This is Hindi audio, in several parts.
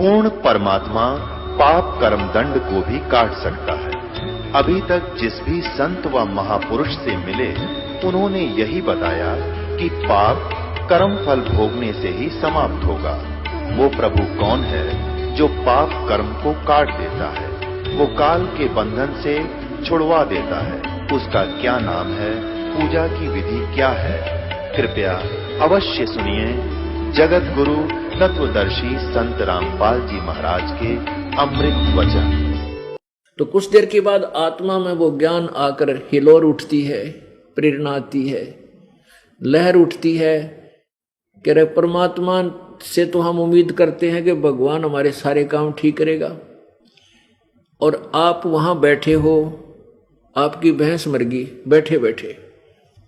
पूर्ण परमात्मा पाप कर्म दंड को भी काट सकता है। अभी तक जिस भी संत व महापुरुष से मिले उन्होंने यही बताया कि पाप कर्म फल भोगने से ही समाप्त होगा। वो प्रभु कौन है जो पाप कर्म को काट देता है, वो काल के बंधन से छुड़वा देता है। उसका क्या नाम है, पूजा की विधि क्या है? कृपया अवश्य सुनिए जगत गुरु तत्वदर्शी संत रामपाल जी महाराज के अमृत वचन। तो कुछ देर के बाद आत्मा में वो ज्ञान आकर हिलोर उठती है, प्रेरणा आती है, लहर उठती है कि रे परमात्मा से तो हम उम्मीद करते हैं कि भगवान हमारे सारे काम ठीक करेगा, और आप वहां बैठे हो, आपकी भैंस मर गई बैठे बैठे।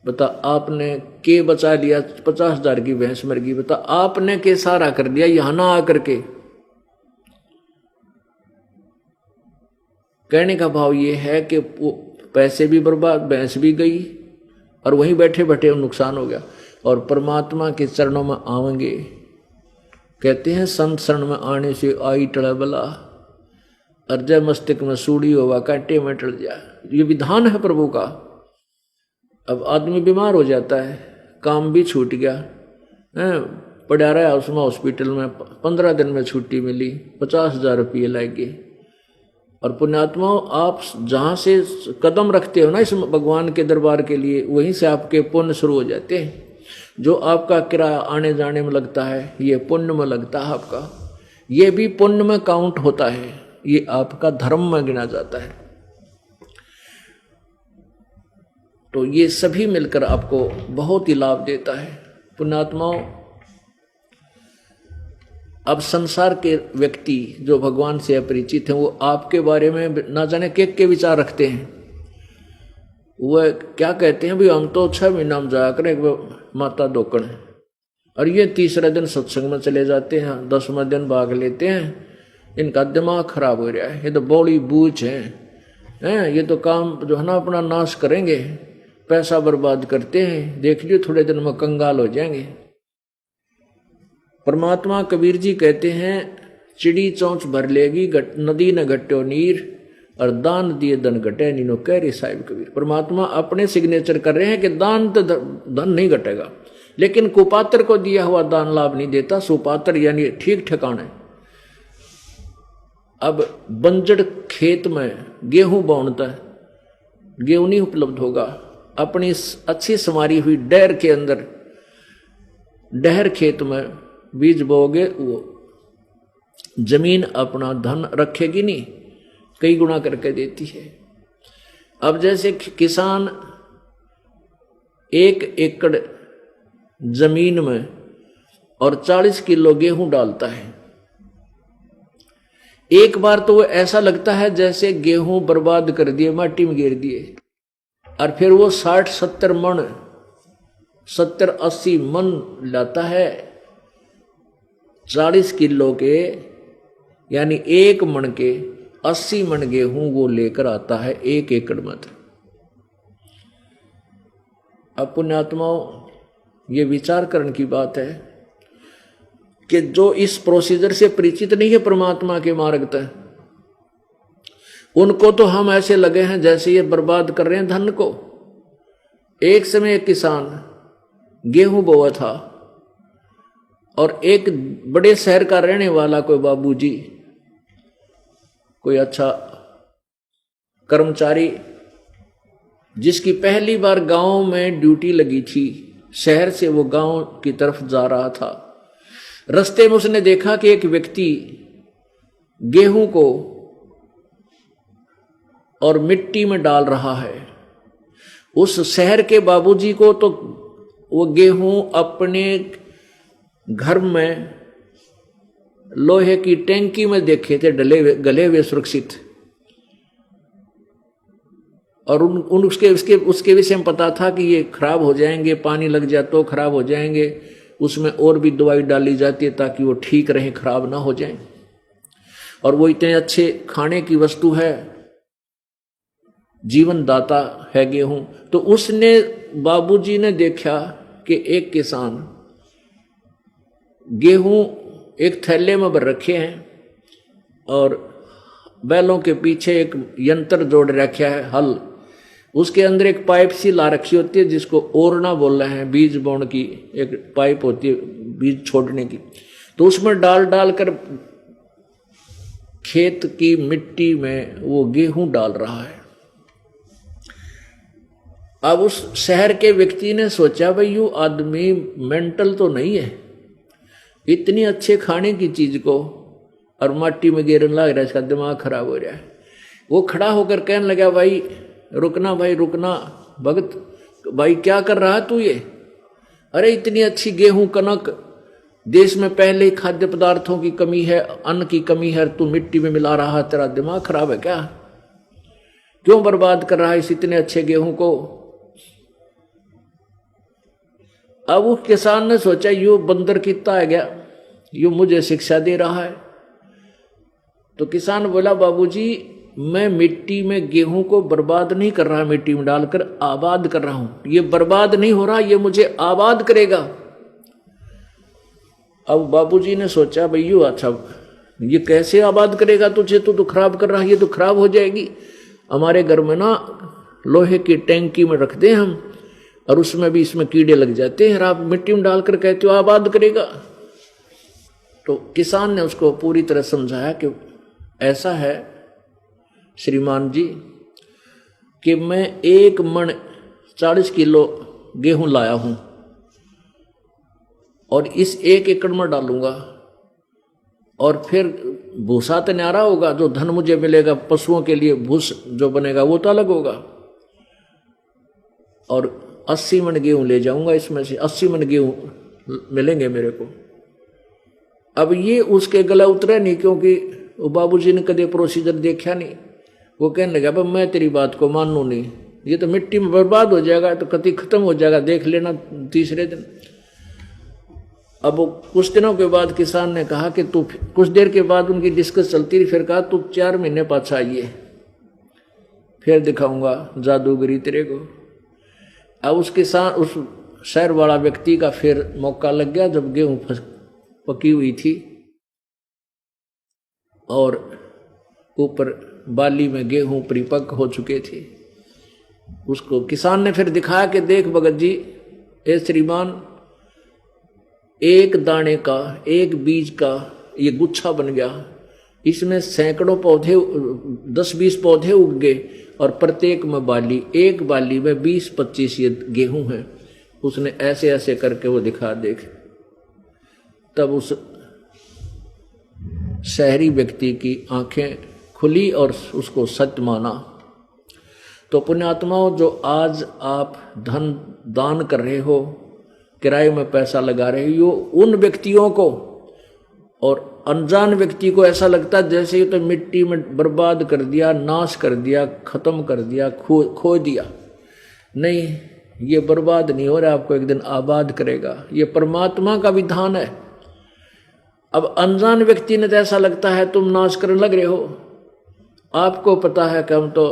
बता आपने के बचा लिया, 50,000 की भैंस मर गई। बता आपने के सारा कर दिया यहां ना आकर के। कहने का भाव ये है कि पैसे भी बर्बाद, भैंस भी गई, और वहीं बैठे बैठे नुकसान हो गया। और परमात्मा के चरणों में आवेंगे, कहते हैं संत शरण में आने से आई टड़ा बला, अर्जय मस्तक में सूड़ी होवा कांटे में टल जा। ये विधान है प्रभु का। अब आदमी बीमार हो जाता है, काम भी छूट गया, पड़ा रहा उसमें हॉस्पिटल में, 15 दिन में छुट्टी मिली, 50,000 रुपये लाएंगे। और पुण्यात्माओं, आप जहाँ से कदम रखते हो ना इस भगवान के दरबार के लिए, वहीं से आपके पुण्य शुरू हो जाते हैं। जो आपका किराया आने जाने में लगता है, ये पुण्य में लगता है आपका। ये भी पुण्य में काउंट होता है, ये आपका धर्म में गिना जाता है। तो ये सभी मिलकर आपको बहुत ही लाभ देता है। पुण्यात्माओं, अब संसार के व्यक्ति जो भगवान से अपरिचित हैं, वो आपके बारे में ना जाने के विचार रखते हैं। वह क्या कहते हैं, भाई हम तो 6 महीना में जाया करें माता दोकड़, और ये 30रे दिन सत्संग में चले जाते हैं, 10वें दिन भाग लेते हैं। इनका दिमाग खराब हो रहा है, ये तो बौड़ी बूझ है, ये तो काम जो है ना अपना नाश करेंगे, पैसा बर्बाद करते हैं, देख लियो थोड़े दिन में कंगाल हो जाएंगे। परमात्मा कबीर जी कहते हैं, चिड़ी चौंच भर लेगी नदी न घट्यो नीर, और दान दिए धन घटे नीनो कह रही साहिब कबीर। परमात्मा अपने सिग्नेचर कर रहे हैं कि दान तो धन नहीं घटेगा, लेकिन कुपात्र को दिया हुआ दान लाभ नहीं देता। सुपात्र यानी ठीक ठिकाने। अब बंजड़ खेत में गेहूं बोनता है, गेहूं नहीं उपलब्ध होगा। अपनी अच्छी संवारी हुई डहर के अंदर, डहर खेत में बीज बोगे, वो जमीन अपना धन रखेगी नहीं, कई गुना करके देती है। अब जैसे किसान 1 एकड़ जमीन में और 40 किलो गेहूं डालता है, एक बार तो वो ऐसा लगता है जैसे गेहूं बर्बाद कर दिए, माटी में गिर दिए, और फिर वो 60-70 मन, 70-80 मन लाता है 40 किलो के, यानी 1 मन के 80 मन गेहूं वो लेकर आता है 1 एकड़ में। अब पुण्यात्माओं, ये विचार करने की बात है कि जो इस प्रोसीजर से परिचित नहीं है परमात्मा के मार्ग तक, उनको तो हम ऐसे लगे हैं जैसे ये बर्बाद कर रहे हैं धन को। एक समय एक किसान गेहूं बोआ था, और एक बड़े शहर का रहने वाला कोई बाबूजी, कोई अच्छा कर्मचारी, जिसकी पहली बार गांव में ड्यूटी लगी थी, शहर से वो गांव की तरफ जा रहा था। रास्ते में उसने देखा कि एक व्यक्ति गेहूं को और मिट्टी में डाल रहा है। उस शहर के बाबूजी को तो वो गेहूं अपने घर में लोहे की टैंकी में देखे थे, गले हुए सुरक्षित, और उसके विषय में पता था कि ये खराब हो जाएंगे, पानी लग जाए तो खराब हो जाएंगे, उसमें और भी दवाई डाली जाती है ताकि वो ठीक रहे, खराब ना हो जाए। और वो इतने अच्छे खाने की वस्तु है, जीवन दाता है गेहूं। तो उसने, बाबूजी ने देखा कि एक किसान गेहूं एक थैले में भर रखे हैं, और बैलों के पीछे एक यंत्र जोड़ रखा है हल, उसके अंदर एक पाइप सी ला रखी होती है जिसको ओरना बोल रहे हैं, बीज बोने की एक पाइप होती है बीज छोड़ने की। तो उसमें डाल डाल कर खेत की मिट्टी में वो गेहूं डाल रहा है। अब उस शहर के व्यक्ति ने सोचा भाई यू आदमी मेंटल तो नहीं है, इतनी अच्छे खाने की चीज को और माटी में गिरने लग रहा है, इसका दिमाग खराब हो रहा है। वो खड़ा होकर कहने लगा भाई रुकना, भाई रुकना भगत, भाई क्या कर रहा है तू ये? अरे इतनी अच्छी गेहूं कनक, देश में पहले ही खाद्य पदार्थों की कमी है, अन्न की कमी है, तू मिट्टी में मिला रहा है, तेरा दिमाग खराब है क्या? क्यों बर्बाद कर रहा है इस इतने अच्छे गेहूं को? अब वो किसान ने सोचा यू बंदर कितना आ गया, यू मुझे शिक्षा दे रहा है। तो किसान बोला बाबूजी मैं मिट्टी में गेहूं को बर्बाद नहीं कर रहा, मिट्टी में डालकर आबाद कर रहा हूं। ये बर्बाद नहीं हो रहा, ये मुझे आबाद करेगा। अब बाबूजी ने सोचा भैया अच्छा ये कैसे आबाद करेगा तुझे, तो खराब कर रहा है, ये तो खराब हो जाएगी। हमारे घर में ना लोहे की टैंकी में रखते हैं हम, और उसमें भी इसमें कीड़े लग जाते हैं, आप मिट्टी में डालकर कहते हो आबाद करेगा। तो किसान ने उसको पूरी तरह समझाया कि ऐसा है श्रीमान जी कि मैं 1 मन 40 किलो गेहूं लाया हूं और इस 1 एकड़ में डालूंगा, और फिर भूसा तो न्यारा होगा, जो धन मुझे मिलेगा पशुओं के लिए भूस जो बनेगा वो तो अलग होगा, और 80 मन गेहूं ले जाऊंगा, इसमें से 80 मन गेहूं मिलेंगे मेरे को। अब ये उसके गला उतरा नहीं, क्योंकि वो बाबूजी ने कदे प्रोसीजर देखा नहीं। वो कहने लगा भाई मैं तेरी बात को मानू नहीं, ये तो मिट्टी में बर्बाद हो जाएगा, तो कति खत्म हो जाएगा, देख लेना तीसरे दिन। अब कुछ दिनों के बाद किसान ने कहा कि तू, कुछ देर के बाद उनकी डिस्कस चलती रही, फिर कहा तू 4 महीने पाछा आइए, फिर दिखाऊंगा जादूगरी तेरे को। अब उस किसान, उस शहर वाला व्यक्ति का फिर मौका लग गया, जब गेहूं पकी हुई थी और ऊपर बाली में गेहूं परिपक्व हो चुके थे। उसको किसान ने फिर दिखाया कि देख भगत जी, ए श्रीमान, एक दाने का, एक बीज का ये गुच्छा बन गया, इसमें सैकड़ों पौधे, 10-20 पौधे उग गए, और प्रत्येक में बाली, एक बाली में 20-25 ये गेहूं है। उसने ऐसे ऐसे करके वो दिखा, देख। तब उस शहरी व्यक्ति की आंखें खुली और उसको सत्य माना। तो पुण्यात्माओं, जो आज आप धन दान कर रहे हो, किराए में पैसा लगा रहे हो, उन व्यक्तियों को और अनजान व्यक्ति को ऐसा लगता है जैसे ये तो मिट्टी में बर्बाद कर दिया, नाश कर दिया, खत्म कर दिया, खो दिया। नहीं, ये बर्बाद नहीं हो रहा, आपको एक दिन आबाद करेगा। ये परमात्मा का विधान है। अब अनजान व्यक्ति ने तो ऐसा लगता है तुम नाश करने लग रहे हो, आपको पता है कि हम तो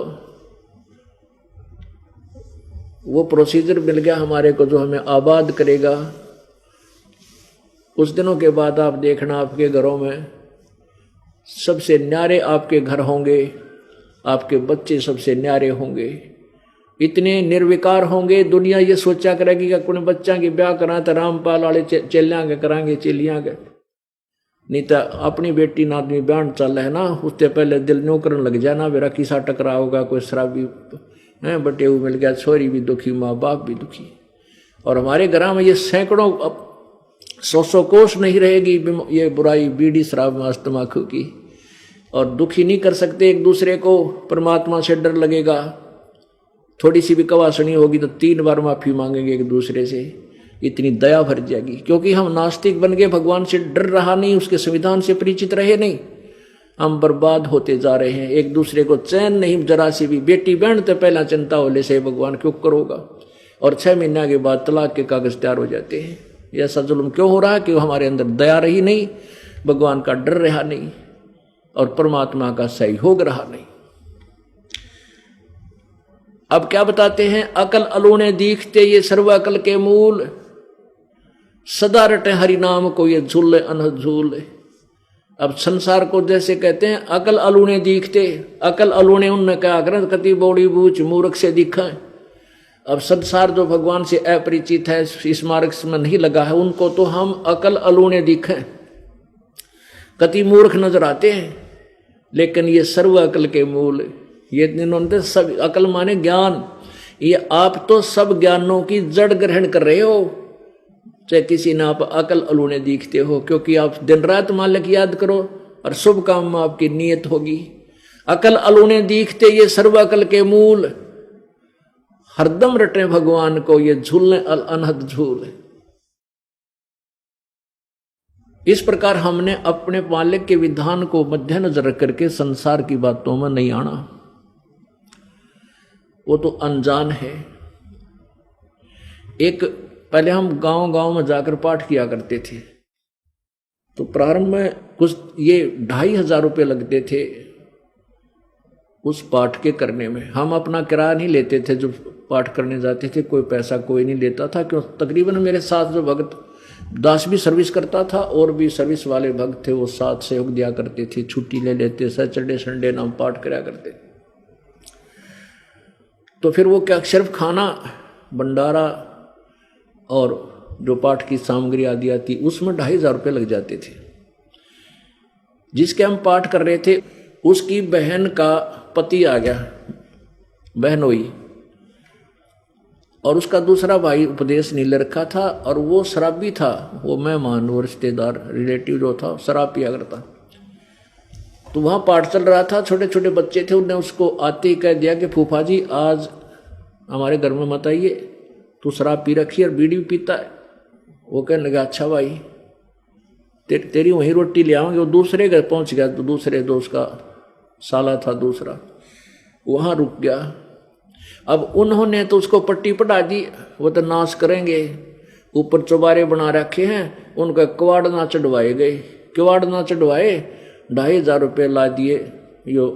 वो प्रोसीजर मिल गया हमारे को जो हमें आबाद करेगा। कुछ दिनों के बाद आप देखना आपके घरों में सबसे न्यारे आपके घर होंगे, आपके बच्चे सबसे न्यारे होंगे, इतने निर्विकार होंगे, दुनिया ये सोचा करेगी कि कोई बच्चा की ब्याह करा तो रामपाल वाले चेलियाँ के कराएंगे, चेलियाँ के, नहीं तो अपनी बेटी ना आदमी ब्याह चल है ना, उससे पहले दिल न्यू करने लग जाना, मेरा किसा टकरा होगा, कोई शराबी है बटे हुए मिल गया, छोरी भी दुखी, माँ बाप भी दुखी। और हमारे घर में ये सैकड़ों, 100 कोस नहीं रहेगी ये बुराई, बीड़ी शराब मांस तम्बाकू की, और दुखी नहीं कर सकते एक दूसरे को। परमात्मा से डर लगेगा, थोड़ी सी भी कवासनी होगी तो 3 बार माफी मांगेंगे एक दूसरे से, इतनी दया भर जाएगी। क्योंकि हम नास्तिक बन गए, भगवान से डर रहा नहीं, उसके संविधान से परिचित रहे नहीं, हम बर्बाद होते जा रहे हैं। एक दूसरे को चैन नहीं जरा सी भी, बेटी बहन तो पहला चिंता होले से भगवान क्यों करोगा, और 6 महीने के बाद तलाक के कागज तैयार हो जाते हैं। ये ऐसा जुल्म क्यों हो रहा है कि हमारे अंदर दया रही नहीं, भगवान का डर रहा नहीं, और परमात्मा का सहयोग रहा नहीं। अब क्या बताते हैं, अकल अलूने दीखते ये सर्व अकल के मूल, सदा रटे हरि नाम को ये झूले अनहद झूले। अब संसार को जैसे कहते हैं अकल अलूने दिखते, अकल अलूने उनने क्या कर कति बौड़ी बूझ मूर्ख से दिखा। अब संसार जो भगवान से अपरिचित है, इस मार्ग में नहीं लगा है, उनको तो हम अकल अलूने दिखे, कति मूर्ख नजर आते हैं। लेकिन ये सर्व अकल के मूल, ये इन्होंने सब अकल माने ज्ञान, ये आप तो सब ज्ञानों की जड़ ग्रहण कर रहे हो, चाहे किसी ने आप अकल अलूने दिखते हो, क्योंकि आप दिन रात मालिक याद करो और शुभ काम में आपकी नियत होगी। अकल अलूने दिखते ये सर्व अकल के मूल, हरदम रटे भगवान को ये झूलने अनहद झूल। इस प्रकार हमने अपने मालिक के विधान को मद्देनजर करके संसार की बातों में नहीं आना, वो तो अनजान है। एक पहले हम गांव में जाकर पाठ किया करते थे, तो प्रारंभ में कुछ ये 2500 रुपये लगते थे उस पाठ के करने में। हम अपना किराया नहीं लेते थे, जो पाठ करने जाते थे कोई पैसा कोई नहीं लेता था, क्यों तकरीबन मेरे साथ जो भक्त दास भी सर्विस करता था और भी सर्विस वाले भक्त थे, वो साथ सहयोग दिया करते थे, छुट्टी ले लेते, सैटरडे संडे नाम पाठ कराया करते। तो फिर वो क्या सिर्फ खाना भंडारा और जो पाठ की सामग्री आदि आती उसमें 2500 रुपये लग जाते थे। जिसके हम पाठ कर रहे थे उसकी बहन का पति आ गया, बहन हुई, और उसका दूसरा भाई उपदेश नहीं ले रखा था और वो शराबी था, वो मेहमान वो रिश्तेदार रिलेटिव जो था शराब पिया करता। तो वहाँ पाठ चल रहा था, छोटे छोटे बच्चे थे, उन्होंने उसको आते ही कह दिया कि फूफा जी आज हमारे घर में मत आइए, तू शराब पी रखी और बीड़ी भी पीता है। वो कहने लगा अच्छा भाई तेरी वहीं रोटी ले आऊँगे। वो दूसरे घर पहुँच गया, तो दूसरे दोस्त का साला था दूसरा, वहाँ रुक गया। अब उन्होंने तो उसको पट्टी पढ़ा दी, वो तो नाश करेंगे, ऊपर चौबारे बना रखे हैं, उनका किवाड़ ना चढ़वाए गए, किवाड़ ना चढ़वाए 2500 रुपये ला दिए, यो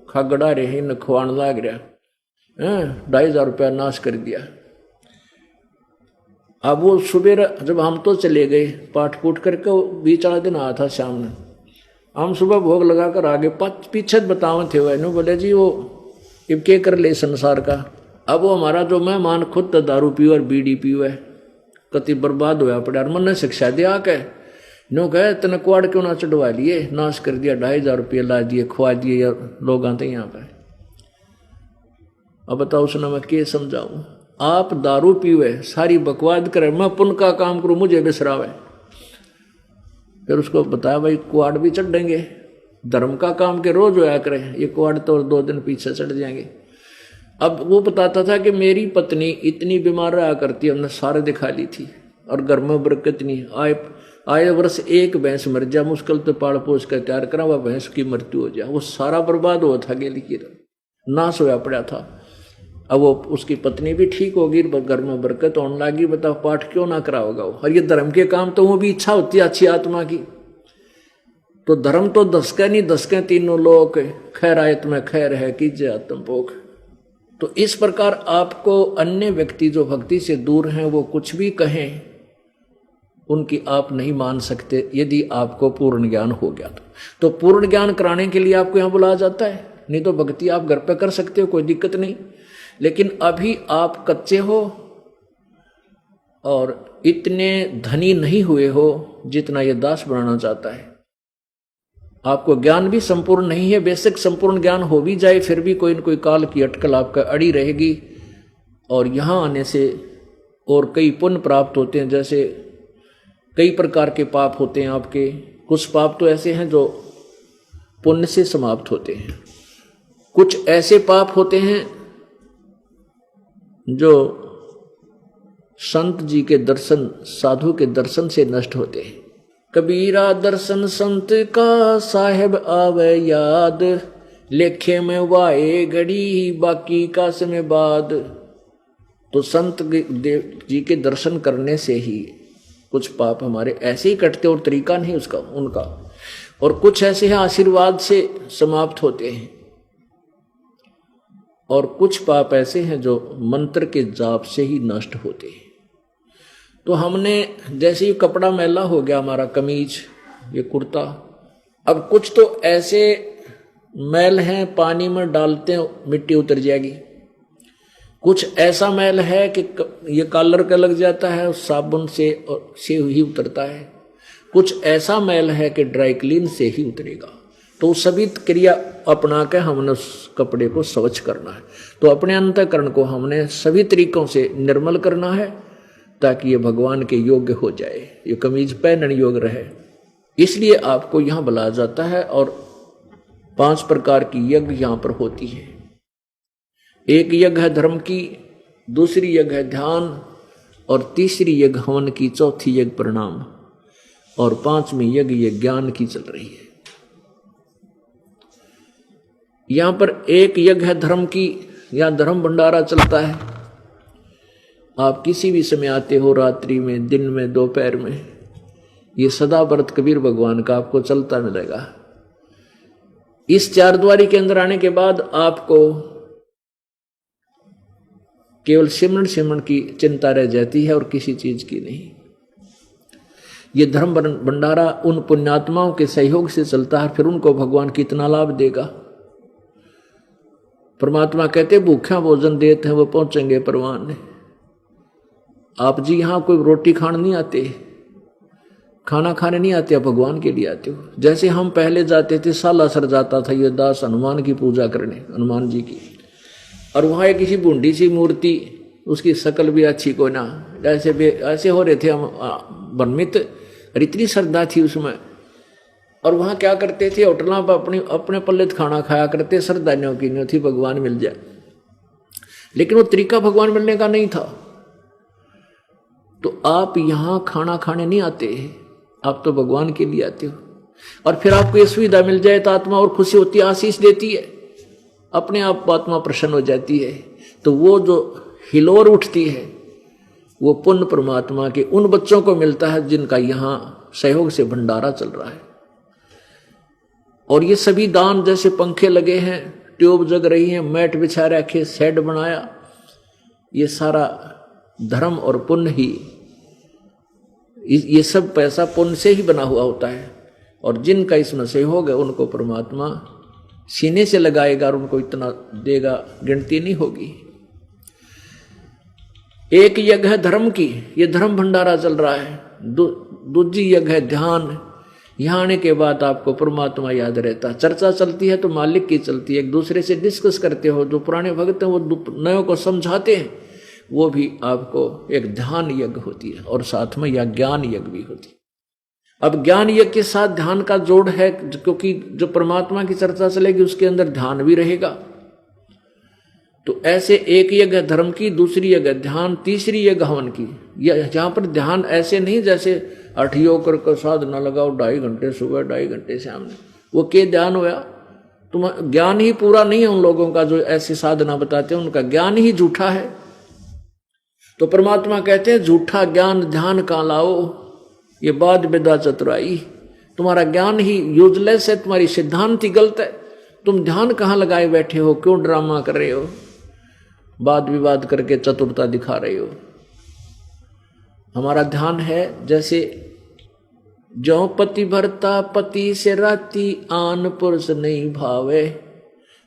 खागड़ा रहे न खुआन लाग रहा, 2500 रुपया नाश कर दिया। अब वो सुबह जब हम तो चले गए पाठ पूठ करके, 20 दिन आया था शाम में, हम सुबह भोग लगा कर आगे पीछे बतावे थे वह बोले जी वो इब के कर ले संसार का। अब वो हमारा जो मेहमान खुद तो दारू पीओ और बीड़ी पीओ है, कति बर्बाद होया पड़ा, मन ने शिक्षा दिया के नो कहे तने कुआड़ क्यों ना चढ़वा लिए, नाश कर दिया, 2500 रुपये ला दिए, खुआ दिए लोग आते यहाँ पर। अब बताओ उसने मैं क्या समझाऊं, आप दारू पीवे सारी बकवाद करे, मैं पुण्य का काम करूं मुझे बिसरावे। फिर उसको बताया भाई कुआड़ भी चढ़ देंगे, धर्म का काम के रोज होया करे, ये कुआड़ तो 2 दिन पीछे चढ़ जाएंगे। अब वो बताता था कि मेरी पत्नी इतनी बीमार रहा करती, हमने सारे दिखा ली थी और घर में बरकत नहीं, आए वर्ष एक भैंस मर जा, मुश्किल तो पाल पोस कर तैयार करा, वह भैंस की मृत्यु हो जाए, वो सारा बर्बाद हुआ था, गेली की नाश होया पड़ा था। अब वो उसकी पत्नी भी ठीक होगी, घर में बरकत होने लगी, बताओ पाठ क्यों ना करा होगा वो। और ये धर्म के काम तो वो भी इच्छा होती है अच्छी आत्मा की, तो धर्म तो दसके नहीं दसके तीनों लोग, खैर आयत में खैर है कीजिए आत्मपोख। तो इस प्रकार आपको अन्य व्यक्ति जो भक्ति से दूर हैं वो कुछ भी कहें, उनकी आप नहीं मान सकते यदि आपको पूर्ण ज्ञान हो गया तो पूर्ण ज्ञान कराने के लिए आपको यहाँ बुलाया जाता है, नहीं तो भक्ति आप घर पे कर सकते हो, कोई दिक्कत नहीं। लेकिन अभी आप कच्चे हो और इतने धनी नहीं हुए हो जितना ये दास बनाना चाहता है। आपको ज्ञान भी संपूर्ण नहीं है, बेशक संपूर्ण ज्ञान हो भी जाए फिर भी कोई न कोई काल की अटकल आपका अड़ी रहेगी। और यहाँ आने से और कई पुण्य प्राप्त होते हैं, जैसे कई प्रकार के पाप होते हैं आपके, कुछ पाप तो ऐसे हैं जो पुण्य से समाप्त होते हैं, कुछ ऐसे पाप होते हैं जो संत जी के दर्शन साधु के दर्शन से नष्ट होते हैं। कबीरा दर्शन संत का साहेब आवे याद, लेखे में वाए घड़ी बाकी का समय बाद। तो संत देव जी के दर्शन करने से ही कुछ पाप हमारे ऐसे ही कटते और तरीका नहीं उसका उनका, और कुछ ऐसे हैं आशीर्वाद से समाप्त होते हैं, और कुछ पाप ऐसे हैं जो मंत्र के जाप से ही नष्ट होते हैं। तो हमने जैसे ही कपड़ा मैला हो गया हमारा, कमीज ये कुर्ता, अब कुछ तो ऐसे मैल हैं पानी में डालते हैं मिट्टी उतर जाएगी, कुछ ऐसा मैल है कि ये कलर का लग जाता है उस साबुन से और से ही उतरता है, कुछ ऐसा मैल है कि ड्राई क्लीन से ही उतरेगा। तो सभी क्रिया अपना के हमने उस कपड़े को स्वच्छ करना है। तो अपने अंतःकरण को हमने सभी तरीकों से निर्मल करना है ताकि ये भगवान के योग्य हो जाए, ये कमीज पहनने योग्य रहे। इसलिए आपको यहाँ बुलाया जाता है और 5 प्रकार की यज्ञ यहाँ पर होती है। एक यज्ञ है धर्म की, दूसरी यज्ञ है ध्यान, और तीसरी यज्ञ हवन की, चौथी यज्ञ प्रणाम, और 5वीं यज्ञ ये ज्ञान की चल रही है। यहां पर एक यज्ञ है धर्म की, यहां धर्म भंडारा चलता है। आप किसी भी समय आते हो, रात्रि में, दिन में, दोपहर में, ये सदा व्रत कबीर भगवान का आपको चलता मिलेगा। इस 4 द्वारी के अंदर आने के बाद आपको केवल सिमरन की चिंता रह जाती है और किसी चीज की नहीं। ये धर्म भंडारा उन पुण्यात्माओं के सहयोग से चलता है, फिर उनको भगवान कितना लाभ देगा। परमात्मा कहते भूखा भोजन देते हैं वो पहुंचेंगे परवान ने। आप जी यहां कोई रोटी खाने नहीं आते, खाना खाने नहीं आते, आप भगवान के लिए आते हो। जैसे हम पहले जाते थे, सालासर जाता था ये दास हनुमान की पूजा करने, हनुमान जी की, और वहां एक किसी बूंदी सी मूर्ति, उसकी शकल भी अच्छी को ना, ऐसे हो रहे थे हम भ्रमित, और इतनी श्रद्धा थी उसमें। और वहां क्या करते थे, होटलों पर अपने पल्ले खाना खाया करते, श्रद्धा न्यों की न्यों थी भगवान मिल जाए, लेकिन वो तरीका भगवान मिलने का नहीं था। तो आप यहां खाना खाने नहीं आते, आप तो भगवान के लिए आते हो। और फिर आपको ये सुविधा मिल जाए तो आत्मा और खुशी होती है, आशीष देती है, अपने आप आत्मा प्रसन्न हो जाती है। तो वो जो हिलोर उठती है वो पुण्य परमात्मा के उन बच्चों को मिलता है जिनका यहां सहयोग से भंडारा चल रहा है। और ये सभी दान, जैसे पंखे लगे हैं, ट्यूब जग रही है, मैट बिछा रखे, शेड बनाया, ये सारा धर्म और पुण्य ही, ये सब पैसा पुण्य से ही बना हुआ होता है। और जिनका इसमें सहयोग है उनको परमात्मा सीने से लगाएगा और उनको इतना देगा, गिनती नहीं होगी। एक यज्ञ है धर्म की, ये धर्म भंडारा चल रहा है। दूसरी यज्ञ है ध्यान। यहां आने के बाद आपको परमात्मा याद रहता है, चर्चा चलती है तो मालिक की चलती है, एक दूसरे से डिस्कस करते हो, जो पुराने भक्त हैं वो नयों को समझाते हैं, वो भी आपको एक ध्यान यज्ञ होती है। और साथ में यह ज्ञान यज्ञ भी होती है। अब ज्ञान यज्ञ के साथ ध्यान का जोड़ है, क्योंकि जो परमात्मा की चर्चा चलेगी उसके अंदर ध्यान भी रहेगा। तो ऐसे एक यज्ञ धर्म की, दूसरी यज्ञ ध्यान, तीसरी यज्ञ हवन की। जहां पर ध्यान ऐसे नहीं जैसे 8 योग कर साधना लगाओ 2.5 घंटे सुबह 2.5 घंटे शाम में, वो के ध्यान होया। तुम ज्ञान ही पूरा नहीं है उन लोगों का जो ऐसी साधना बताते हैं, उनका ज्ञान ही झूठा है। तो परमात्मा कहते हैं झूठा ज्ञान ध्यान कहां लाओ, ये बात बेदा चतुराई। तुम्हारा ज्ञान ही यूजलेस है, तुम्हारी सिद्धांत ही गलत है। तुम ध्यान कहां लगाए बैठे हो, क्यों ड्रामा कर रहे हो, वाद विवाद करके चतुरता दिखा रहे हो। हमारा ध्यान है जैसे जो पति भरता पति से राती, आन पुरुष नहीं भावे,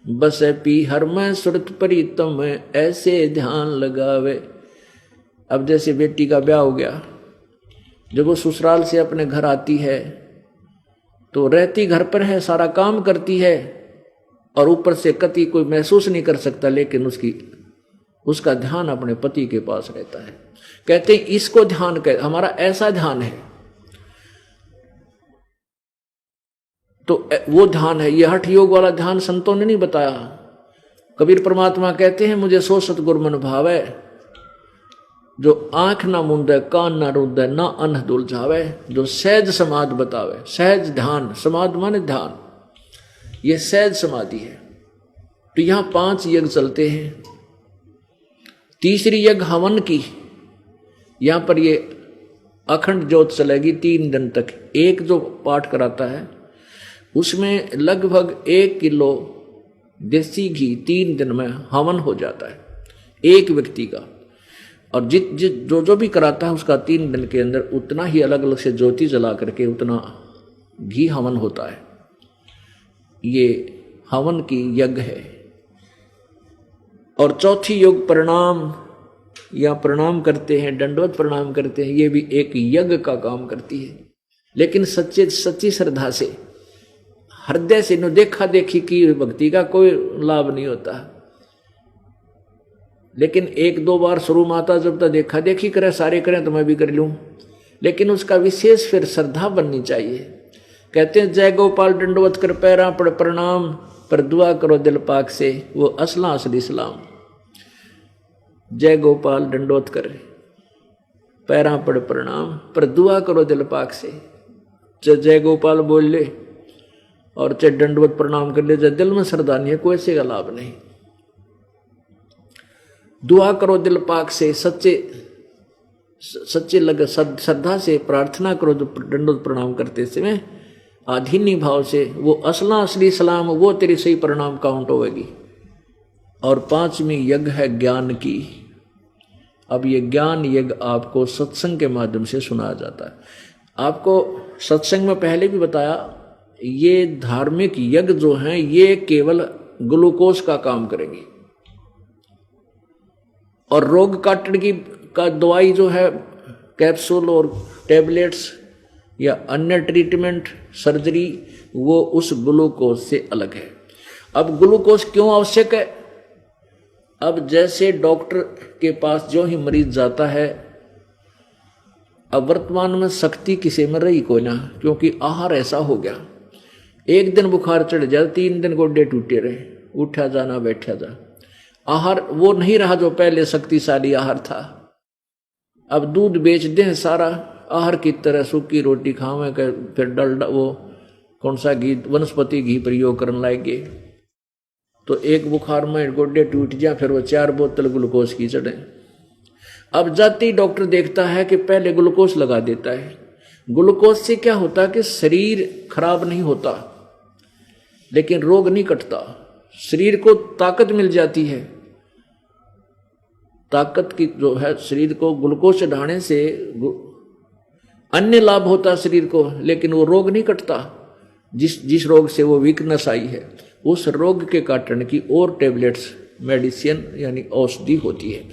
बस पी हर में सुरत प्रीतम, ऐसे ध्यान लगावे। अब जैसे बेटी का ब्याह हो गया, जब वो ससुराल से अपने घर आती है तो रहती घर पर है, सारा काम करती है, और ऊपर से कति कोई महसूस नहीं कर सकता, लेकिन उसका ध्यान अपने पति के पास रहता है। कहते हैं इसको ध्यान कह, हमारा ऐसा ध्यान है। तो वो ध्यान है, ये हठ योग वाला ध्यान संतों ने नहीं बताया। कबीर परमात्मा कहते हैं मुझे सो सतगुर मन भावे, जो आंख ना मूंदे कान ना रूंदे ना अनह दुल जावे, जो सहज समाध बतावे। सहज ध्यान, समाध माने ध्यान, ये सहज समाधि है। तो यहां 5 यज्ञ चलते हैं। तीसरी यज्ञ हवन की, यहां पर ये अखंड ज्योत चलेगी 3 दिन तक। एक जो पाठ कराता है उसमें लगभग 1 किलो देसी घी 3 दिन में हवन हो जाता है एक व्यक्ति का। और जो भी कराता है उसका 3 दिन के अंदर उतना ही अलग अलग से ज्योति जला करके उतना घी हवन होता है। ये हवन की यज्ञ है। और चौथी योग प्रणाम या प्रणाम करते हैं, दंडवत प्रणाम करते हैं, ये भी एक यज्ञ का काम करती है, लेकिन सच्ची श्रद्धा से, हृदय से। न देखा देखी की भक्ति का कोई लाभ नहीं होता, लेकिन एक दो बार शुरू माता जब तक देखा देखी करे, सारे करें तो मैं भी कर लूं, लेकिन उसका विशेष फिर श्रद्धा बननी चाहिए। कहते हैं जय गोपाल दंडवत कर पैरा पड़ प्रणाम, पर दुआ करो दिल पाक से, वो असला असली सलाम। जय गोपाल दंडवत कर पैरा पड़ प्रणाम, पर दुआ करो दिल पाक से। चाहे जय गोपाल बोल ले और चाहे दंडवत प्रणाम कर ले, दिल में श्रद्धा नहीं है, कोई ऐसे का लाभ नहीं। दुआ करो दिल पाक से, सच्चे लगे श्रद्धा से प्रार्थना करो दंडवत प्रणाम करते समय, आधीनी भाव से, वो असला असली सलाम, वो तेरी सही प्रणाम काउंट होगी। और पांचवी यज्ञ है ज्ञान की। अब ये ज्ञान यज्ञ आपको सत्संग के माध्यम से सुनाया जाता है। आपको सत्संग में पहले भी बताया, ये धार्मिक यज्ञ जो हैं ये केवल ग्लूकोज का काम करेंगे, और रोग काटने की का दवाई जो है कैप्सूल और टैबलेट्स या अन्य ट्रीटमेंट सर्जरी, वो उस ग्लूकोज से अलग है। अब ग्लूकोज क्यों आवश्यक है? अब जैसे डॉक्टर के पास जो ही मरीज जाता है, अब वर्तमान में शक्ति किसी में रही कोई ना, क्योंकि आहार ऐसा हो गया, एक दिन बुखार चढ़ जाए, 3 दिन गोड्डे टूटे रहे, उठा जाना बैठा जा। आहार वो नहीं रहा जो पहले शक्तिशाली आहार था। अब दूध बेच दें सारा आहार की तरह, सूखी रोटी खावे, फिर डलडा वो कौन सा घी, वनस्पति घी प्रयोग करने लाएंगे, तो एक बुखार में गोड्डे टूट जाए, फिर वो 4 बोतल ग्लूकोज की चढ़े। अब जाती डॉक्टर देखता है कि पहले ग्लूकोज लगा देता है। ग्लूकोज से क्या होता कि शरीर खराब नहीं होता, लेकिन रोग नहीं कटता, शरीर को ताकत मिल जाती है। ताकत की जो है, शरीर को ग्लूकोज चढ़ाने से अन्य लाभ होता है शरीर को, लेकिन वो रोग नहीं कटता। जिस रोग से वो वीकनेस आई है, उस रोग के काटने की और टैबलेट्स, मेडिसिन यानी औषधि होती है।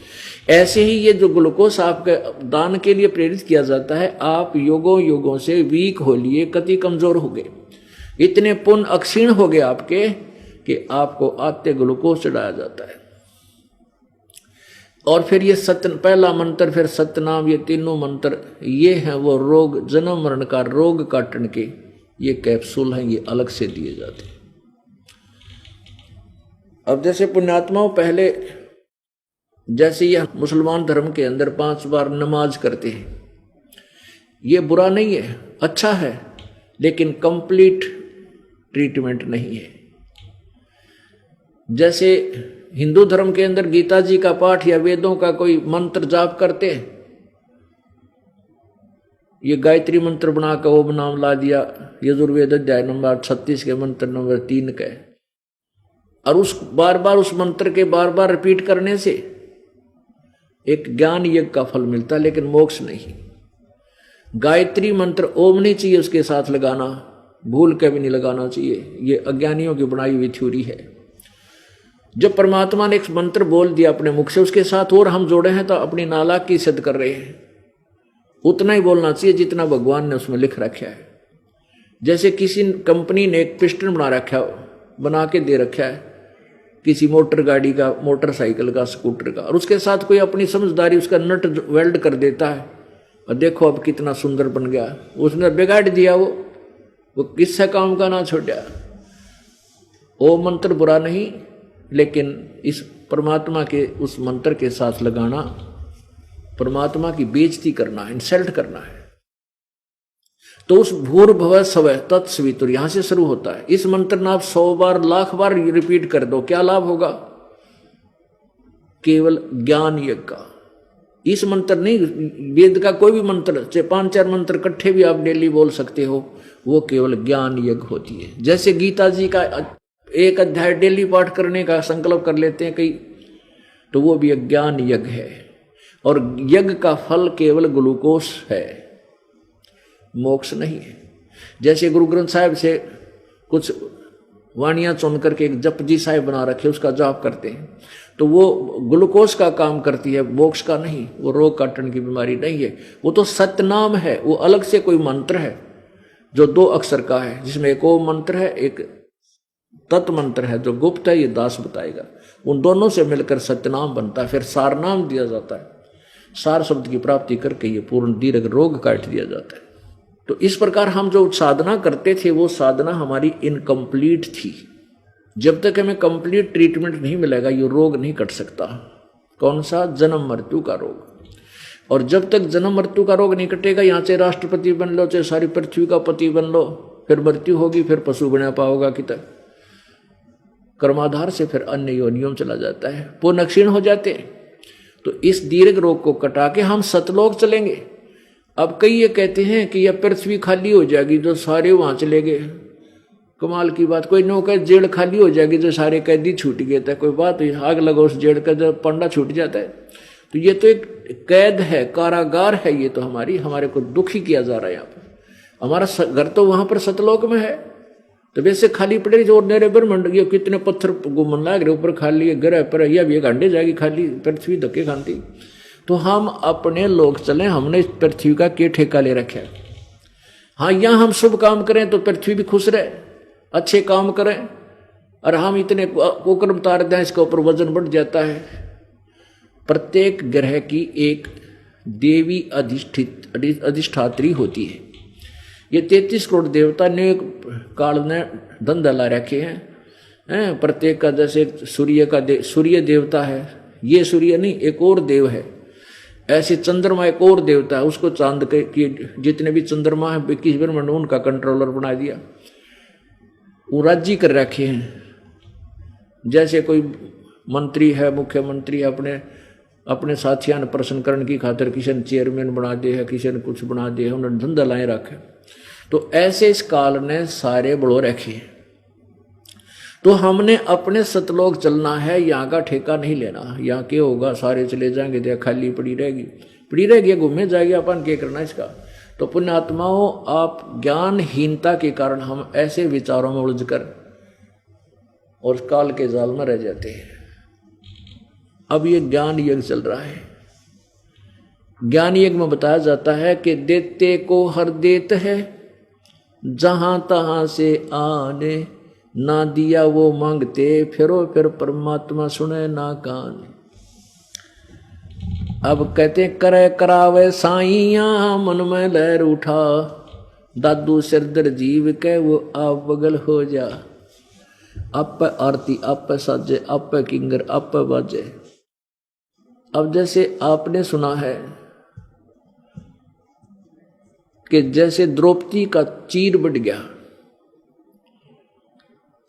ऐसे ही ये जो ग्लूकोज आपके दान के लिए प्रेरित किया जाता है, आप योगों से वीक हो लिए, कति कमजोर हो गए, इतने पुण्य अक्षीण हो गए आपके कि आपको आते ग्लूकोज चढ़ाया जाता है। और फिर ये पहला मंत्र, फिर सतनाम, ये तीनों मंत्र, ये हैं वो रोग, जन्म मरण का रोग काटने के ये कैप्सूल हैं, ये अलग से दिए जाते हैं। अब जैसे पुण्यात्माओं पहले, जैसे ये मुसलमान धर्म के अंदर 5 बार नमाज करते हैं, ये बुरा नहीं है, अच्छा है, लेकिन कंप्लीट ट्रीटमेंट नहीं है। जैसे हिंदू धर्म के अंदर गीता जी का पाठ या वेदों का कोई मंत्र जाप करते हैं, ये गायत्री मंत्र बनाकर ओम नाम ला दिया, यजुर्वेद अध्याय नंबर 36 के मंत्र नंबर 3 का, और उस बार बार उस मंत्र के बार बार रिपीट करने से एक ज्ञान यज्ञ का फल मिलता है, लेकिन मोक्ष नहीं। गायत्री मंत्र ओम नहीं चाहिए उसके साथ लगाना, भूल के भी नहीं लगाना चाहिए, ये अज्ञानियों की बनाई हुई थ्योरी है। जब परमात्मा ने एक मंत्र बोल दिया अपने मुख से, उसके साथ और हम जोड़े हैं तो अपनी नालायक की सिद्ध कर रहे हैं। उतना ही बोलना चाहिए जितना भगवान ने उसमें लिख रखा है। जैसे किसी कंपनी ने एक पिस्टन बना के दे रखा है किसी मोटर गाड़ी का, मोटरसाइकिल का, स्कूटर का, और उसके साथ कोई अपनी समझदारी उसका नट वेल्ड कर देता है, और देखो अब कितना सुंदर बन गया, उसने बिगाड़ दिया, वो किससे काम का ना छोड़ा। वो मंत्र बुरा नहीं, लेकिन इस परमात्मा के उस मंत्र के साथ लगाना परमात्मा की बेइज्जती करना, इंसल्ट करना है। तो उस भूर्भुवः स्वः तत्सवितुर यहां से शुरू होता है। इस मंत्र ना आप 100 बार, लाख बार रिपीट कर दो, क्या लाभ होगा? केवल ज्ञान यज्ञ का। इस मंत्र नहीं, वेद का कोई भी मंत्र, चाहे 5-4 मंत्र इकट्ठे भी आप डेली बोल सकते हो, वो केवल ज्ञान यज्ञ होती है। जैसे गीता जी का 1 अध्याय डेली पाठ करने का संकल्प कर लेते हैं कई, तो वो भी एक ज्ञान यज्ञ है। और यज्ञ का फल केवल ग्लूकोज है, मोक्ष नहीं है। जैसे गुरु ग्रंथ साहिब से कुछ वाणियां चुन करके एक जपजी साहिब बना रखे, उसका जाप करते हैं। तो वो ग्लूकोज का काम करती है, मोक्ष का नहीं, वो रोग काटने की बीमारी नहीं है। वो तो सतनाम है, वो अलग से कोई मंत्र है जो 2 अक्षर का है, जिसमें एक ओम मंत्र है, एक तत् मंत्र है जो गुप्त है, ये दास बताएगा। उन दोनों से मिलकर सत्यनाम बनता है, फिर सारनाम दिया जाता है। सार शब्द की प्राप्ति करके ये पूर्ण दीर्घ रोग काट दिया जाता है। तो इस प्रकार हम जो साधना करते थे वो साधना हमारी इनकम्प्लीट थी। जब तक हमें कंप्लीट ट्रीटमेंट नहीं मिलेगा ये रोग नहीं कट सकता। कौन सा? जन्म मृत्यु का रोग। और जब तक जन्म मृत्यु का रोग नहीं कटेगा, यहाँ से राष्ट्रपति बन लो, चाहे सारी पृथ्वी का पति बन लो, फिर मृत्यु होगी, फिर पशु बना पाओगा कि तक कर्माधार से फिर अन्य योनियों चला जाता है, पुण्य क्षीण हो जाते हैं। तो इस दीर्घ रोग को कटा के हम सतलोक चलेंगे। अब कई ये कहते हैं कि यह पृथ्वी खाली हो जाएगी जो सारे वहां चले गए। कमाल की बात, कोई नौका जेल खाली हो जाएगी जो सारे कैदी छूट गए थे, कोई बात हुई, आग लगो उस जेल का, जब पंडा छूट जाता है। तो ये तो एक कैद है, कारागार है, ये तो हमारे को दुखी किया जा रहा है। यहाँ पर हमारा घर तो वहां पर सतलोक में है, तो वैसे खाली पड़े जो नेरे ब्रह्मंड, ये कितने पत्थर घूमन लाग रहे ऊपर, खाली ग्रह पर यह भी घंटे जाएगी खाली पृथ्वी धक्के खाती। तो हम अपने लोग चले, हमने इस पृथ्वी का क्या ठेका ले रखा है। हाँ, यहाँ हम शुभ काम करें तो पृथ्वी भी खुश रहे, अच्छे काम करें, और हम इतने कुकर्म तार दें इसके ऊपर वजन बढ़ जाता है। प्रत्येक ग्रह की एक देवी अधिष्ठात्री होती है। ये 33 करोड़ देवता ने काल ने धंधा ला रखे हैं। प्रत्येक का जैसे सूर्य का सूर्य देवता है, ये सूर्य नहीं, एक और देव है। ऐसे चंद्रमा एक और देवता है, उसको चांद के जितने भी चंद्रमा है 21 ब्रह्मांड उनका कंट्रोलर बना दिया, वो राज्य कर रखे हैं। जैसे कोई मंत्री है, मुख्यमंत्री है, अपने साथियों ने प्रश्न करने की खातिर किसी ने चेयरमैन बना दे है, किसी ने कुछ बना दे है, उन्होंने धंधा लाए रखे। तो ऐसे इस काल ने सारे बढ़ो रखे। तो हमने अपने सतलोक चलना है, यहाँ का ठेका नहीं लेना। यहाँ क्या होगा, सारे चले जाएंगे, देख खाली पड़ी रहेगी, घूमे जाएगी, अपन क्या करना इसका। तो पुण्यात्माओं, आप ज्ञानहीनता के कारण हम ऐसे विचारों में उलझकर और काल के जाल में रह जाते हैं। अब ये ज्ञान यज्ञ चल रहा है। ज्ञान यज्ञ में बताया जाता है कि देते को हर देत है, जहां तहां से आने, ना दिया वो मांगते, फिरो फिर परमात्मा सुने ना कान। अब कहते करे करावे साइया, मन में लहर उठा, दादू सिरदर जीव के वो आप बगल हो जा। आप आरती आप साजे, आप किंगर आप बाजे। अब जैसे आपने सुना है कि जैसे द्रौपदी का चीर बढ़ गया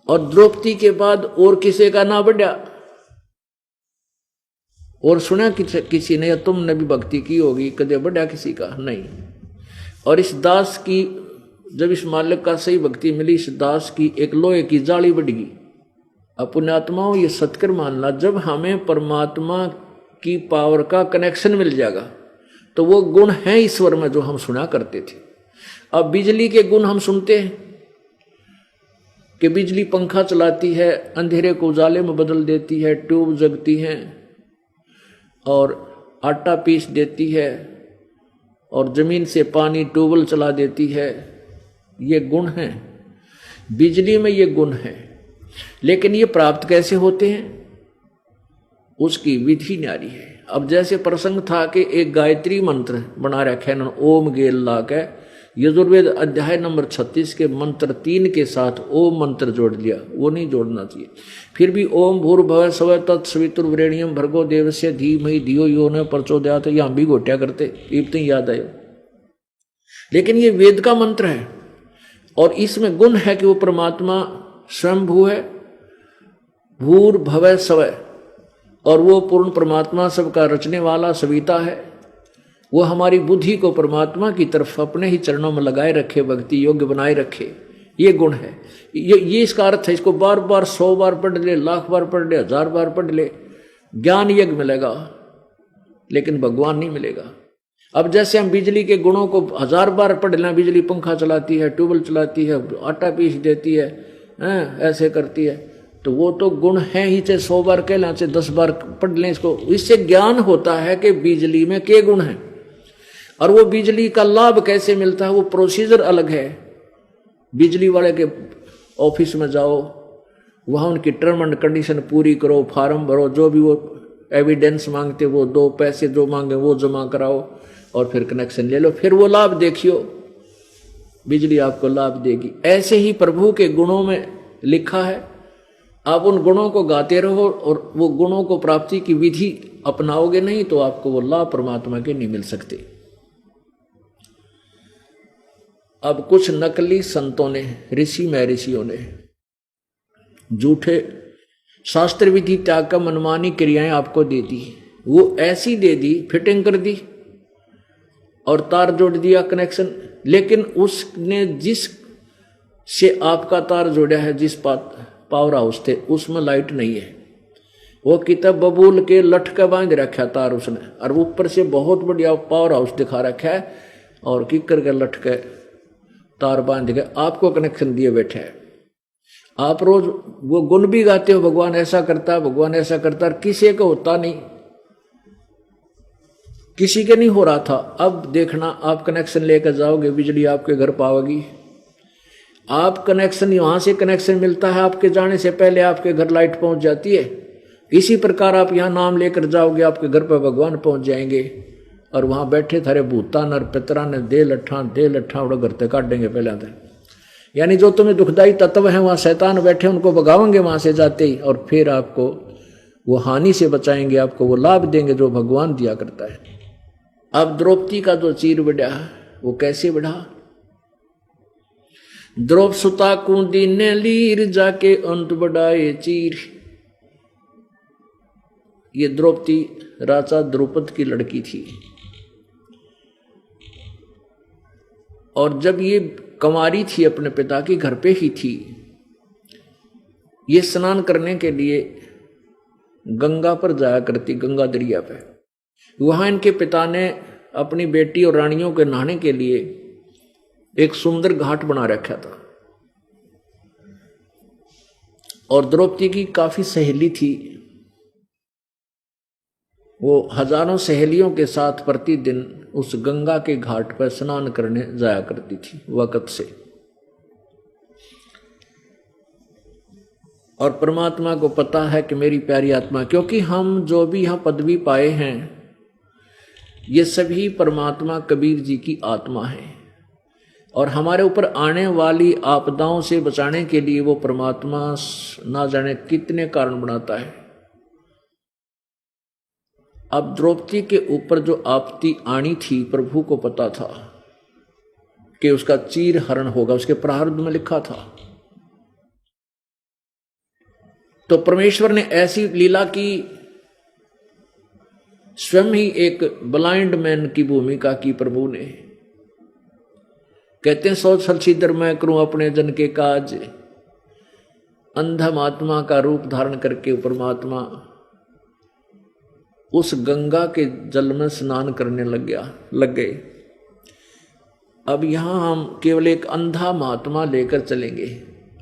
और द्रौपदी के बाद और किसी का ना बढ़ा, और सुना किसी ने या तुमने भी भक्ति की होगी, कदे बढ़ा किसी का नहीं। और इस दास की जब इस मालिक का सही भक्ति मिली, इस दास की एक लोहे की जाली बढ़ गई। अब पुण्यात्माओं, ये सत्कर मानना, जब हमें परमात्मा की पावर का कनेक्शन मिल जाएगा तो वो गुण है ईश्वर में जो हम सुना करते थे। अब बिजली के गुण हम सुनते हैं कि बिजली पंखा चलाती है, अंधेरे को उजाले में बदल देती है, ट्यूब जगती हैं और आटा पीस देती है और जमीन से पानी ट्यूबवेल चला देती है। ये गुण हैं, बिजली में ये गुण हैं। लेकिन ये प्राप्त कैसे होते हैं, उसकी विधि न्यारी है। अब जैसे प्रसंग था कि एक गायत्री मंत्र बना रखा है इन्होंने, ओम गेल ला के, यजुर्वेद अध्याय नंबर 36 के मंत्र 3 के साथ ओम मंत्र जोड़ दिया, वो नहीं जोड़ना चाहिए। फिर भी ओम भूर्भुवः स्वः तत्सवितुर्वरेण्यं भर्गो देवस्य धीमहि धियो यो न प्रचोदयात्, यहाँ भी घोटिया करते, इतने याद आए। लेकिन ये वेद का मंत्र है और इसमें गुण है कि वो परमात्मा स्वयंभू है, भूर्भुवः स्वः, और वो पूर्ण परमात्मा सबका रचने वाला सविता है। वो हमारी बुद्धि को परमात्मा की तरफ अपने ही चरणों में लगाए रखे, भक्ति योग्य बनाए रखे, ये गुण है। ये इसका अर्थ है। इसको बार बार 100 बार पढ़ ले, 1,00,000 बार पढ़ ले, 1000 बार पढ़ ले, ज्ञान यज्ञ मिलेगा लेकिन भगवान नहीं मिलेगा। अब जैसे हम बिजली के गुणों को 1000 बार पढ़ लें, बिजली पंखा चलाती है, ट्यूबवेल चलाती है, आटा पीस देती है, ऐसे करती है, तो वो तो गुण है ही, चाहे 100 बार कह लें, चाहे 10 बार पढ़ लें इसको, इससे ज्ञान होता है कि बिजली में क्या गुण है और वो बिजली का लाभ कैसे मिलता है। वो प्रोसीजर अलग है। बिजली वाले के ऑफिस में जाओ, वहाँ उनकी टर्म एंड कंडीशन पूरी करो, फार्म भरो, जो भी वो एविडेंस मांगते वो दो, पैसे जो मांगे वो जमा कराओ और फिर कनेक्शन ले लो, फिर वो लाभ देखियो, बिजली आपको लाभ देगी। ऐसे ही प्रभु के गुणों में लिखा है, आप उन गुणों को गाते रहो और वो गुणों को प्राप्ति की विधि अपनाओगे नहीं तो आपको वो लाभ परमात्मा के नहीं मिल सकते। अब कुछ नकली संतों ने, ऋषि महर्षियों ने झूठे शास्त्र विधि त्याग का मनमानी क्रियाएं आपको दे दी। वो ऐसी दे दी, फिटिंग कर दी और तार जोड़ दिया कनेक्शन, लेकिन उसने जिस से आपका तार जोड़ा है, जिस पावर हाउस थे, उसमें लाइट नहीं है। वो किताब बबूल के लटका बांध रखा तार उसने, और ऊपर से बहुत बढ़िया पावर हाउस दिखा रखा है और किकर के लटके तार बांध के आपको कनेक्शन दिए बैठे है। आप रोज वो गुण भी गाते हो, भगवान ऐसा करता है, भगवान ऐसा करता है, किसी को होता नहीं, किसी के नहीं हो रहा था। अब देखना, आप कनेक्शन लेकर जाओगे, बिजली आपके घर पाओगी। आप कनेक्शन, वहां से कनेक्शन मिलता है, आपके जाने से पहले आपके घर लाइट पहुंच जाती है। इसी प्रकार आप यहाँ नाम लेकर जाओगे, आपके घर पर भगवान पहुंच जाएंगे और वहां बैठे थारे भूतान और पितरा ने दे लट्ठा उड़ा घर तक काटेंगे पहले तक। यानी जो तुम्हें दुखदाई तत्व है वहां शैतान बैठे, उनको भगावेंगे वहां से जाते ही, और फिर आपको वो हानि से बचाएंगे, आपको वो लाभ देंगे जो भगवान दिया करता है। अब द्रौपदी का जो चीर बढ़ा, वो कैसे बढ़ा? द्रौप सुता कुंदी ने लीर, जाके अंत बढ़ाए चीर। ये द्रौपदी राजा द्रुपद की लड़की थी, और जब ये कंवारी थी, अपने पिता के घर पे ही थी, ये स्नान करने के लिए गंगा पर जाया करती, गंगा दरिया पे। वहां इनके पिता ने अपनी बेटी और रानियों के नहाने के लिए एक सुंदर घाट बना रखा था। और द्रौपदी की काफी सहेली थी, वो हजारों सहेलियों के साथ प्रतिदिन उस गंगा के घाट पर स्नान करने जाया करती थी वक्त से। और परमात्मा को पता है कि मेरी प्यारी आत्मा, क्योंकि हम जो भी यहाँ पदवी पाए हैं, ये सभी परमात्मा कबीर जी की आत्मा है, और हमारे ऊपर आने वाली आपदाओं से बचाने के लिए वो परमात्मा ना जाने कितने कारण बनाता है। अब द्रौपदी के ऊपर जो आपत्ति आनी थी, प्रभु को पता था कि उसका चीर हरण होगा, उसके प्रारब्ध में लिखा था। तो परमेश्वर ने ऐसी लीला की, स्वयं ही एक ब्लाइंड मैन की भूमिका की प्रभु ने। कहते हैं, सोच सलछीदर मैं करूं अपने जन के काज, अंधा महात्मा का रूप धारण करके परमात्मा उस गंगा के जल में स्नान करने लग गए। अब यहां हम केवल एक अंधा महात्मा लेकर चलेंगे।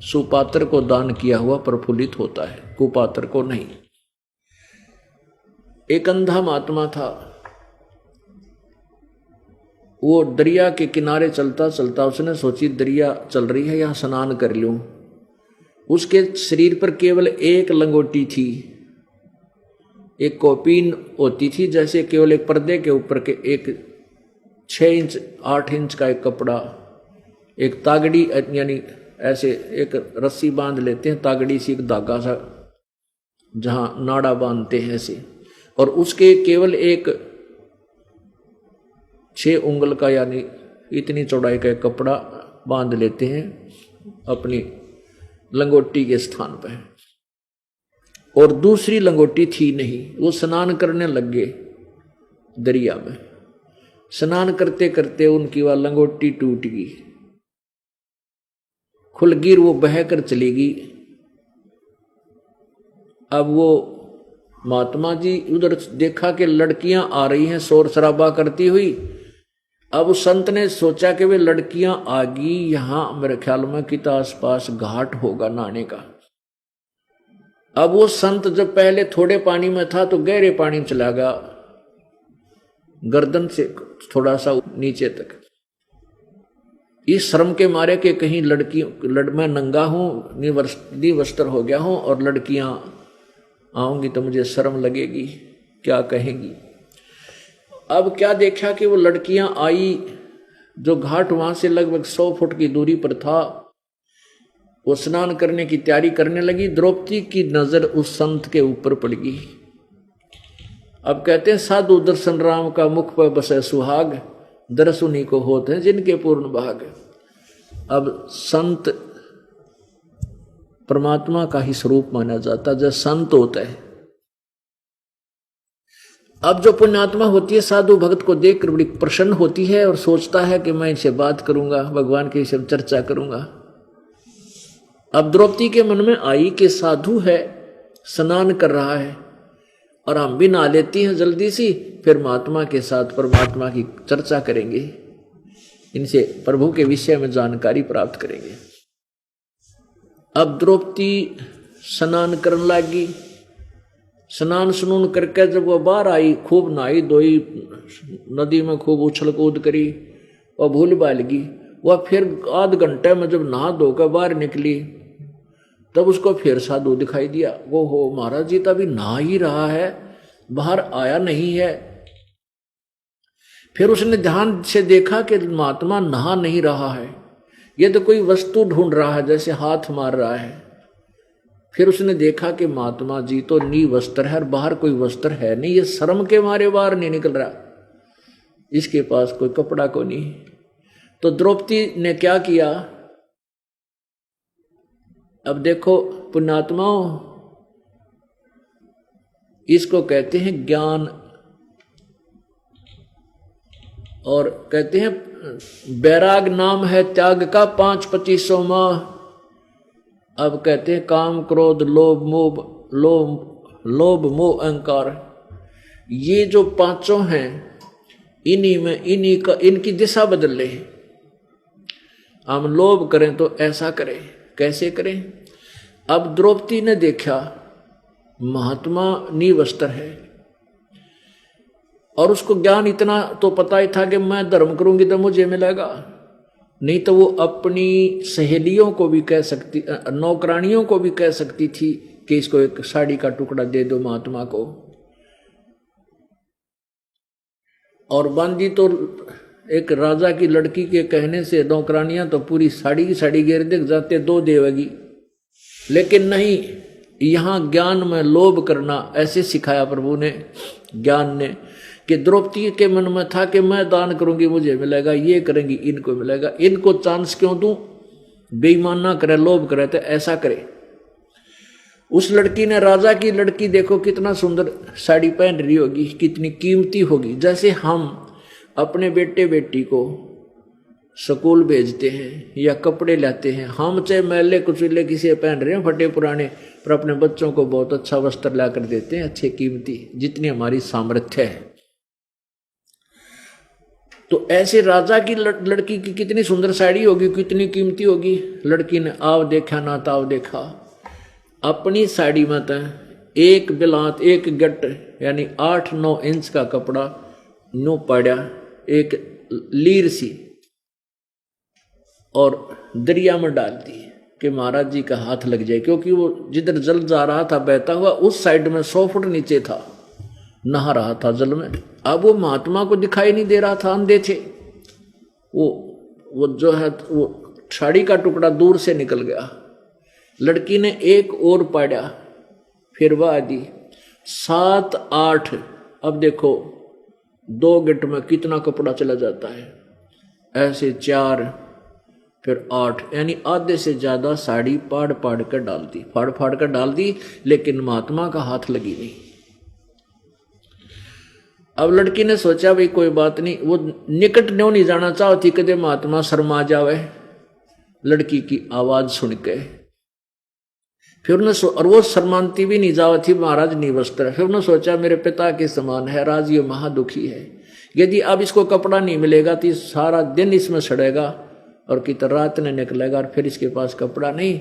सुपात्र को दान किया हुआ प्रफुल्लित होता है, कुपात्र को नहीं। एक अंधा महात्मा था, वो दरिया के किनारे चलता चलता उसने सोची दरिया चल रही है, यहां स्नान कर लूं। उसके शरीर पर केवल एक लंगोटी थी, एक कौपीन होती थी, जैसे केवल एक पर्दे के ऊपर के एक 6 इंच 8 इंच का एक कपड़ा, एक तागड़ी, यानी ऐसे एक रस्सी बांध लेते हैं, तागड़ी सी, एक धागा सा जहां नाड़ा बांधते हैं ऐसे, और उसके केवल एक 6 उंगल का यानी इतनी चौड़ाई का एक कपड़ा बांध लेते हैं अपनी लंगोटी के स्थान पर, और दूसरी लंगोटी थी नहीं। वो स्नान करने लग गए दरिया में। स्नान करते करते उनकी वह लंगोटी टूट गई, खुल गिर, वो बहकर चली गई। अब वो महात्मा जी उधर देखा कि लड़कियां आ रही हैं शोर शराबा करती हुई, अब उस संत ने सोचा कि वे लड़कियां आगी, यहां मेरे ख्याल में कित आसपास घाट होगा नहाने का। अब वो संत जब पहले थोड़े पानी में था तो गहरे पानी में चला गया, गर्दन से थोड़ा सा नीचे तक, इस श्रम के मारे कि कहीं मैं नंगा हूं, निवस्त्र हो गया हूं और लड़कियां आऊंगी तो मुझे शर्म लगेगी, क्या कहेंगी। अब क्या देखा कि वो लड़कियां आई, जो घाट वहां से लगभग 100 फुट की दूरी पर था, वो स्नान करने की तैयारी करने लगी। द्रौपदी की नजर उस संत के ऊपर पड़ गई। अब कहते हैं साधु दर्शन राम का मुख पर बसे सुहाग, दर्श उन्हीं को होते हैं जिनके पूर्ण भाग। अब संत परमात्मा का ही स्वरूप माना जाता जब संत होता है। अब जो पुण्यात्मा होती है साधु भक्त को देखकर बड़ी प्रसन्न होती है और सोचता है कि मैं इनसे बात करूंगा, भगवान की सब चर्चा करूंगा। अब द्रौपदी के मन में आई कि साधु है, स्नान कर रहा है और हम भी नहा लेती हैं जल्दी सी, फिर महात्मा के साथ परमात्मा की चर्चा करेंगे, इनसे प्रभु के विषय में जानकारी प्राप्त करेंगे। अब द्रौपदी स्नान करने लगी। स्नान स्नून करके जब वह बाहर आई, खूब नहाई धोई, नदी में खूब उछल कूद करी और भूल भाल गई। वह फिर आध घंटे में जब नहा धोकर बाहर निकली तब उसको फिर साधु दिखाई दिया। वो हो महाराज जी तो अभी नहा ही रहा है, बाहर आया नहीं है। फिर उसने ध्यान से देखा कि महात्मा नहा नहीं रहा है, ये तो कोई वस्तु ढूंढ रहा है, जैसे हाथ मार रहा है। फिर उसने देखा कि महात्मा जी तो निवस्त्र है और बाहर कोई वस्त्र है नहीं, ये शर्म के मारे बाहर नहीं निकल रहा, इसके पास कोई कपड़ा को नहीं। तो द्रौपदी ने क्या किया, अब देखो पुण्यात्माओं, इसको कहते हैं ज्ञान, और कहते हैं बैराग नाम है त्याग का 5-25 माह। अब कहते हैं काम क्रोध लोभ मोह अहंकार, ये जो पांचों हैं इन्हीं का इनकी दिशा बदल ले। हम लोभ करें तो ऐसा करें, कैसे करें। अब द्रौपदी ने देखा महात्मा निवस्त्र है और उसको ज्ञान इतना तो पता ही था कि मैं धर्म करूंगी तो मुझे मिलेगा, नहीं तो वो अपनी सहेलियों को भी कह सकती, नौकरानियों को भी कह सकती थी कि इसको एक साड़ी का टुकड़ा दे दो महात्मा को। और बांधी तो एक राजा की लड़की के कहने से नौकरानियां तो पूरी साड़ी की साड़ी घेर देख जाते, 2 देवेगी। लेकिन नहीं, यहां ज्ञान में लोभ करना ऐसे सिखाया प्रभु ने, ज्ञान ने, कि द्रौपदी के मन में था कि मैं दान करूंगी मुझे मिलेगा, ये करेंगी इनको मिलेगा, इनको चांस क्यों दूं, बेईमान ना करे, लोभ करे तो ऐसा करे। उस लड़की ने, राजा की लड़की देखो कितना सुंदर साड़ी पहन रही होगी, कितनी कीमती होगी। जैसे हम अपने बेटे बेटी को स्कूल भेजते हैं या कपड़े लाते हैं, हम चाहे मैले कुचले किसी पहन रहे हैं फटे पुराने, पर अपने बच्चों को बहुत अच्छा वस्त्र ला कर देते हैं, अच्छे कीमती, जितनी हमारी सामर्थ्य है। तो ऐसे राजा की लड़की की कितनी सुंदर साड़ी होगी, कितनी कीमती होगी। लड़की ने आव देखा ना ताव देखा, अपनी साड़ी में तो एक बिलात, एक गट यानी 8-9 इंच का कपड़ा नो पड़ा, एक लीर सी, और दरिया में डाल दी कि महाराज जी का हाथ लग जाए, क्योंकि वो जिधर जल जा रहा था बहता हुआ, उस साइड में 100 फुट नीचे था, नहा रहा था जल में। अब वो महात्मा को दिखाई नहीं दे रहा था, अंधे थे। वो जो है वो साड़ी का टुकड़ा दूर से निकल गया। लड़की ने एक और पाड़ा, फिर वह दी 7-8। अब देखो 2 गिट में कितना कपड़ा चला जाता है, ऐसे 4 फिर 8, यानी आधे से ज्यादा साड़ी फाड़ कर डाल दी, फाड़ कर डाल दी, लेकिन महात्मा का हाथ लगी नहीं। अब लड़की ने सोचा भाई कोई बात नहीं, वो निकट न्यों नहीं जाना चाहती कदे महात्मा शर्मा जावे लड़की की आवाज सुन के। फिर उन्हें और वो शर्मांती भी नहीं जावा थी, महाराज निवस्त्र। फिर उन्होंने सोचा मेरे पिता के समान है, राज ये महादुखी है, यदि अब इसको कपड़ा नहीं मिलेगा तो सारा दिन इसमें सड़ेगा और कितना रात ने निकलेगा, और फिर इसके पास कपड़ा नहीं,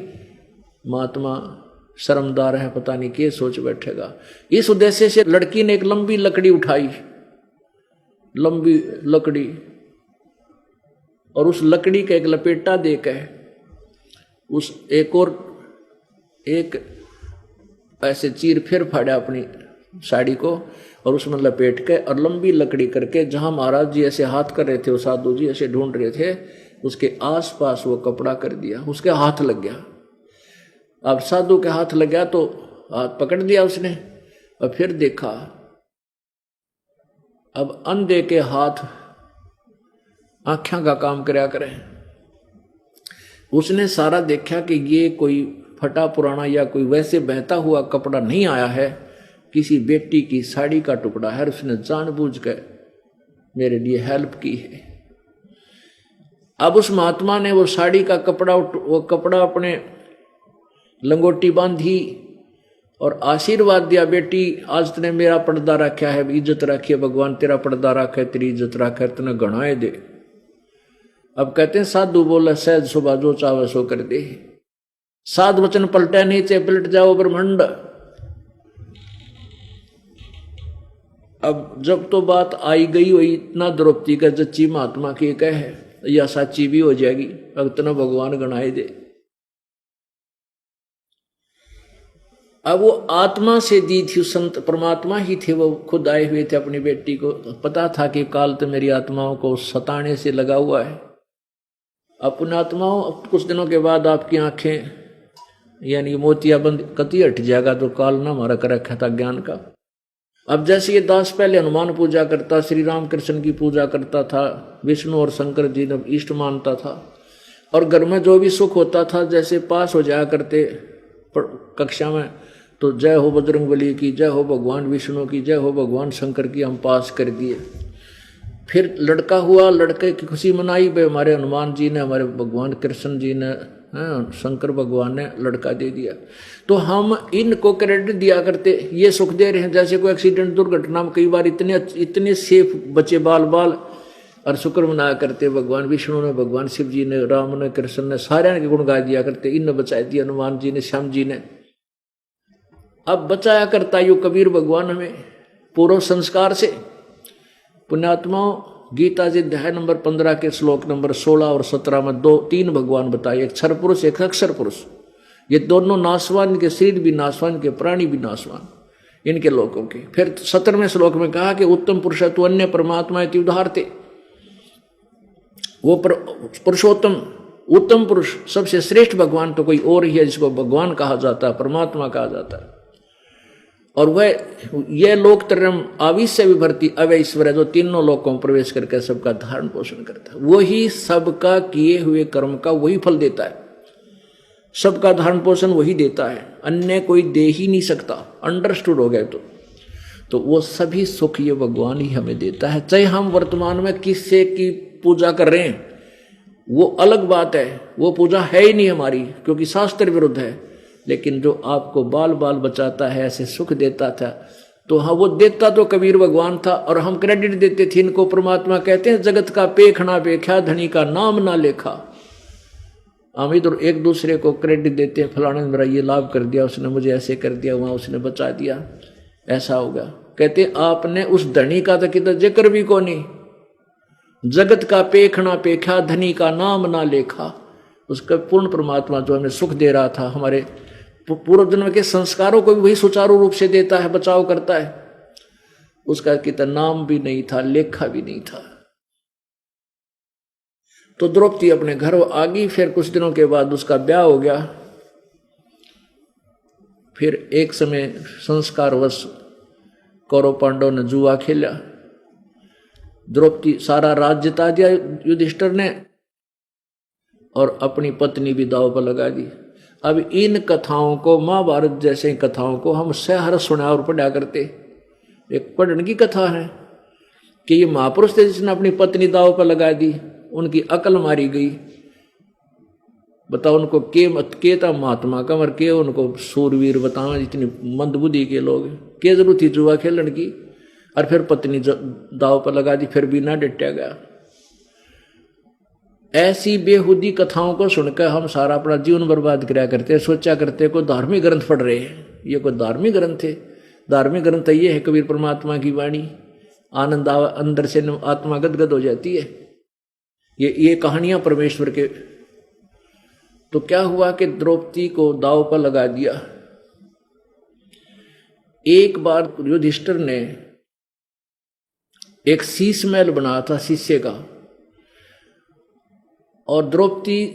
महात्मा शर्मदार है, पता नहीं क्या सोच बैठेगा। इस उद्देश्य से लड़की ने एक लंबी लकड़ी उठाई, लंबी लकड़ी, और उस लकड़ी का एक लपेटा देकर उस एक ऐसे चीर फिर फाड़ा अपनी साड़ी को और उसमें लपेट के और लंबी लकड़ी करके जहां महाराज जी ऐसे हाथ कर रहे थे, वो साधु जी ऐसे ढूंढ रहे थे, उसके आसपास वो कपड़ा कर दिया, उसके हाथ लग गया। अब साधु के हाथ लग गया तो हाथ पकड़ दिया उसने और फिर देखा, अब अंधे के हाथ आँखें का काम करया करें। उसने सारा देखा कि ये कोई फटा पुराना या कोई वैसे बहता हुआ कपड़ा नहीं आया है, किसी बेटी की साड़ी का टुकड़ा है, उसने जानबूझकर मेरे लिए हेल्प की है। अब उस महात्मा ने वो साड़ी का कपड़ा अपने लंगोटी बांधी और आशीर्वाद दिया, बेटी आज तूने मेरा पर्दा रखा है, इज्जत रखी है, भगवान तेरा पर्दा रखा है, तेरी इज्जत रखा है, तूने गणाए दे। अब कहते हैं साधु बोला सहज सुबह जो चावे सो कर दे, साध वचन पलटे नीचे पलट जाओ ब्रह्मांड। अब जब तो बात आई गई हुई, इतना द्रौपदी का जच्ची महात्मा की कहे या साची भी हो जाएगी, अब तना भगवान गणाए दे। अब वो आत्मा से दी थी, संत परमात्मा ही थे, वो खुद आए हुए थे अपनी बेटी को, पता था कि काल तो मेरी आत्माओं को सताने से लगा हुआ है। अपनी आत्माओं अब कुछ दिनों के बाद आपकी आंखें यानी मोतियाबंद कति हट जाएगा तो काल ना हमारा कर रखा था ज्ञान का। अब जैसे ये दास पहले हनुमान पूजा करता, श्री राम कृष्ण की पूजा करता था, विष्णु और शंकर जी ने इष्ट मानता था, और घर में जो भी सुख होता था, जैसे पास हो जाया करते कक्षा में तो जय हो बजरंगबली की, जय हो भगवान विष्णु की, जय हो भगवान शंकर की, हम पास कर दिए। फिर लड़का हुआ, लड़के की खुशी मनाई भाई, हमारे हनुमान जी ने, हमारे भगवान कृष्ण जी ने, शंकर भगवान ने लड़का दे दिया, तो हम इनको क्रेडिट दिया करते, ये सुख दे रहे हैं। जैसे कोई एक्सीडेंट दुर्घटना में कई बार इतने सेफ बचे बाल और शुक्र मनाया करते, भगवान विष्णु ने, भगवान शिव जी ने, राम ने, कृष्ण ने, सारे के गुण गा दिया करते, इनने बचा दिया, हनुमान जी ने, श्याम जी ने। अब बचाया करता यू कबीर भगवान हमें पूर्व संस्कार से। पुण्यात्माओं, गीता जी अध्याय नंबर 15 के श्लोक नंबर 16 और 17 में 3 भगवान बताए, एक क्षर पुरुष एक अक्षर पुरुष। ये दोनों नाशवान, इनके शरीर भी नाशवान, के प्राणी भी नाशवान, इनके लोगों के। फिर 17वें श्लोक में कहा कि उत्तम पुरुष तो अन्य परमात्मा उदाहरते, वो पुरुषोत्तम उत्तम पुरुष सबसे श्रेष्ठ भगवान तो कोई और ही है जिसको भगवान कहा जाता है, परमात्मा कहा जाता है। और वह यह लोक त्रयम आविश्य विभर्ति अवैश्वर है, जो तीनों लोकों में प्रवेश करके सबका धारण पोषण करता है। वही सबका किए हुए कर्म का वही फल देता है, सबका धारण पोषण वही देता है, अन्य कोई दे ही नहीं सकता। अंडरस्टूड हो गए तो वो सभी सुख ये भगवान ही हमें देता है। चाहे हम वर्तमान में किससे की पूजा कर रहे हैं वो अलग बात है, वो पूजा है ही नहीं हमारी क्योंकि शास्त्र विरुद्ध है, लेकिन जो आपको बाल बाल बचाता है, ऐसे सुख देता था, तो हाँ वो देता तो कबीर भगवान था और हम क्रेडिट देते थे इनको। परमात्मा कहते हैं जगत का पेखना पेख्या, धनी का नाम ना लेखा। हम इधर एक दूसरे को क्रेडिट देते हैं, फलाने ने मेरा ये लाभ कर दिया, उसने मुझे ऐसे कर दिया, वहां उसने बचा दिया, ऐसा होगा। कहते आपने उस धनी का तो कितना जिक्र भी को नहीं, जगत का पेखना पेख्या, धनी का नाम ना लेखा। उसका पूर्ण परमात्मा जो हमें सुख दे रहा था, हमारे पूर्व जन्म के संस्कारों को भी वही सुचारू रूप से देता है, बचाव करता है, उसका कितना नाम भी नहीं था, लेखा भी नहीं था। तो द्रौपदी अपने घर आ गई। फिर कुछ दिनों के बाद उसका ब्याह हो गया। फिर एक समय संस्कारवश कौरव पांडव ने जुआ खेला, द्रौपदी सारा राज्य जिता दिया युधिष्ठिर ने और अपनी पत्नी भी दांव पर लगा दी। अब इन कथाओं को, महाभारत जैसे कथाओं को हम सहर्ष सुना और पढ़ा करते। एक पढ़ने की कथा है कि ये महापुरुष थे जिसने अपनी पत्नी दांव पर लगा दी, उनकी अकल मारी गई। बताओ उनको के था महात्मा का, मर के उनको सूरवीर बताओ, इतनी मंदबुद्धि के लोग, के जरूरत थी जुआ खेलने की। और फिर पत्नी दाव पर लगा दी, फिर भी ना डटा गया। ऐसी बेहुदी कथाओं को सुनकर हम सारा अपना जीवन बर्बाद कराया करते, सोचा करते कोई धार्मिक ग्रंथ पढ़ रहे हैं। ये कोई धार्मिक ग्रंथ है? धार्मिक ग्रंथ ये है कबीर परमात्मा की वाणी, आनंद अंदर से आत्मा गदगद हो जाती है। ये कहानियां परमेश्वर के। तो क्या हुआ कि द्रौपदी को दाव पर लगा दिया। एक बार युधिष्ठिर ने एक शीश महल बनाया था शीशे का, और द्रौपदी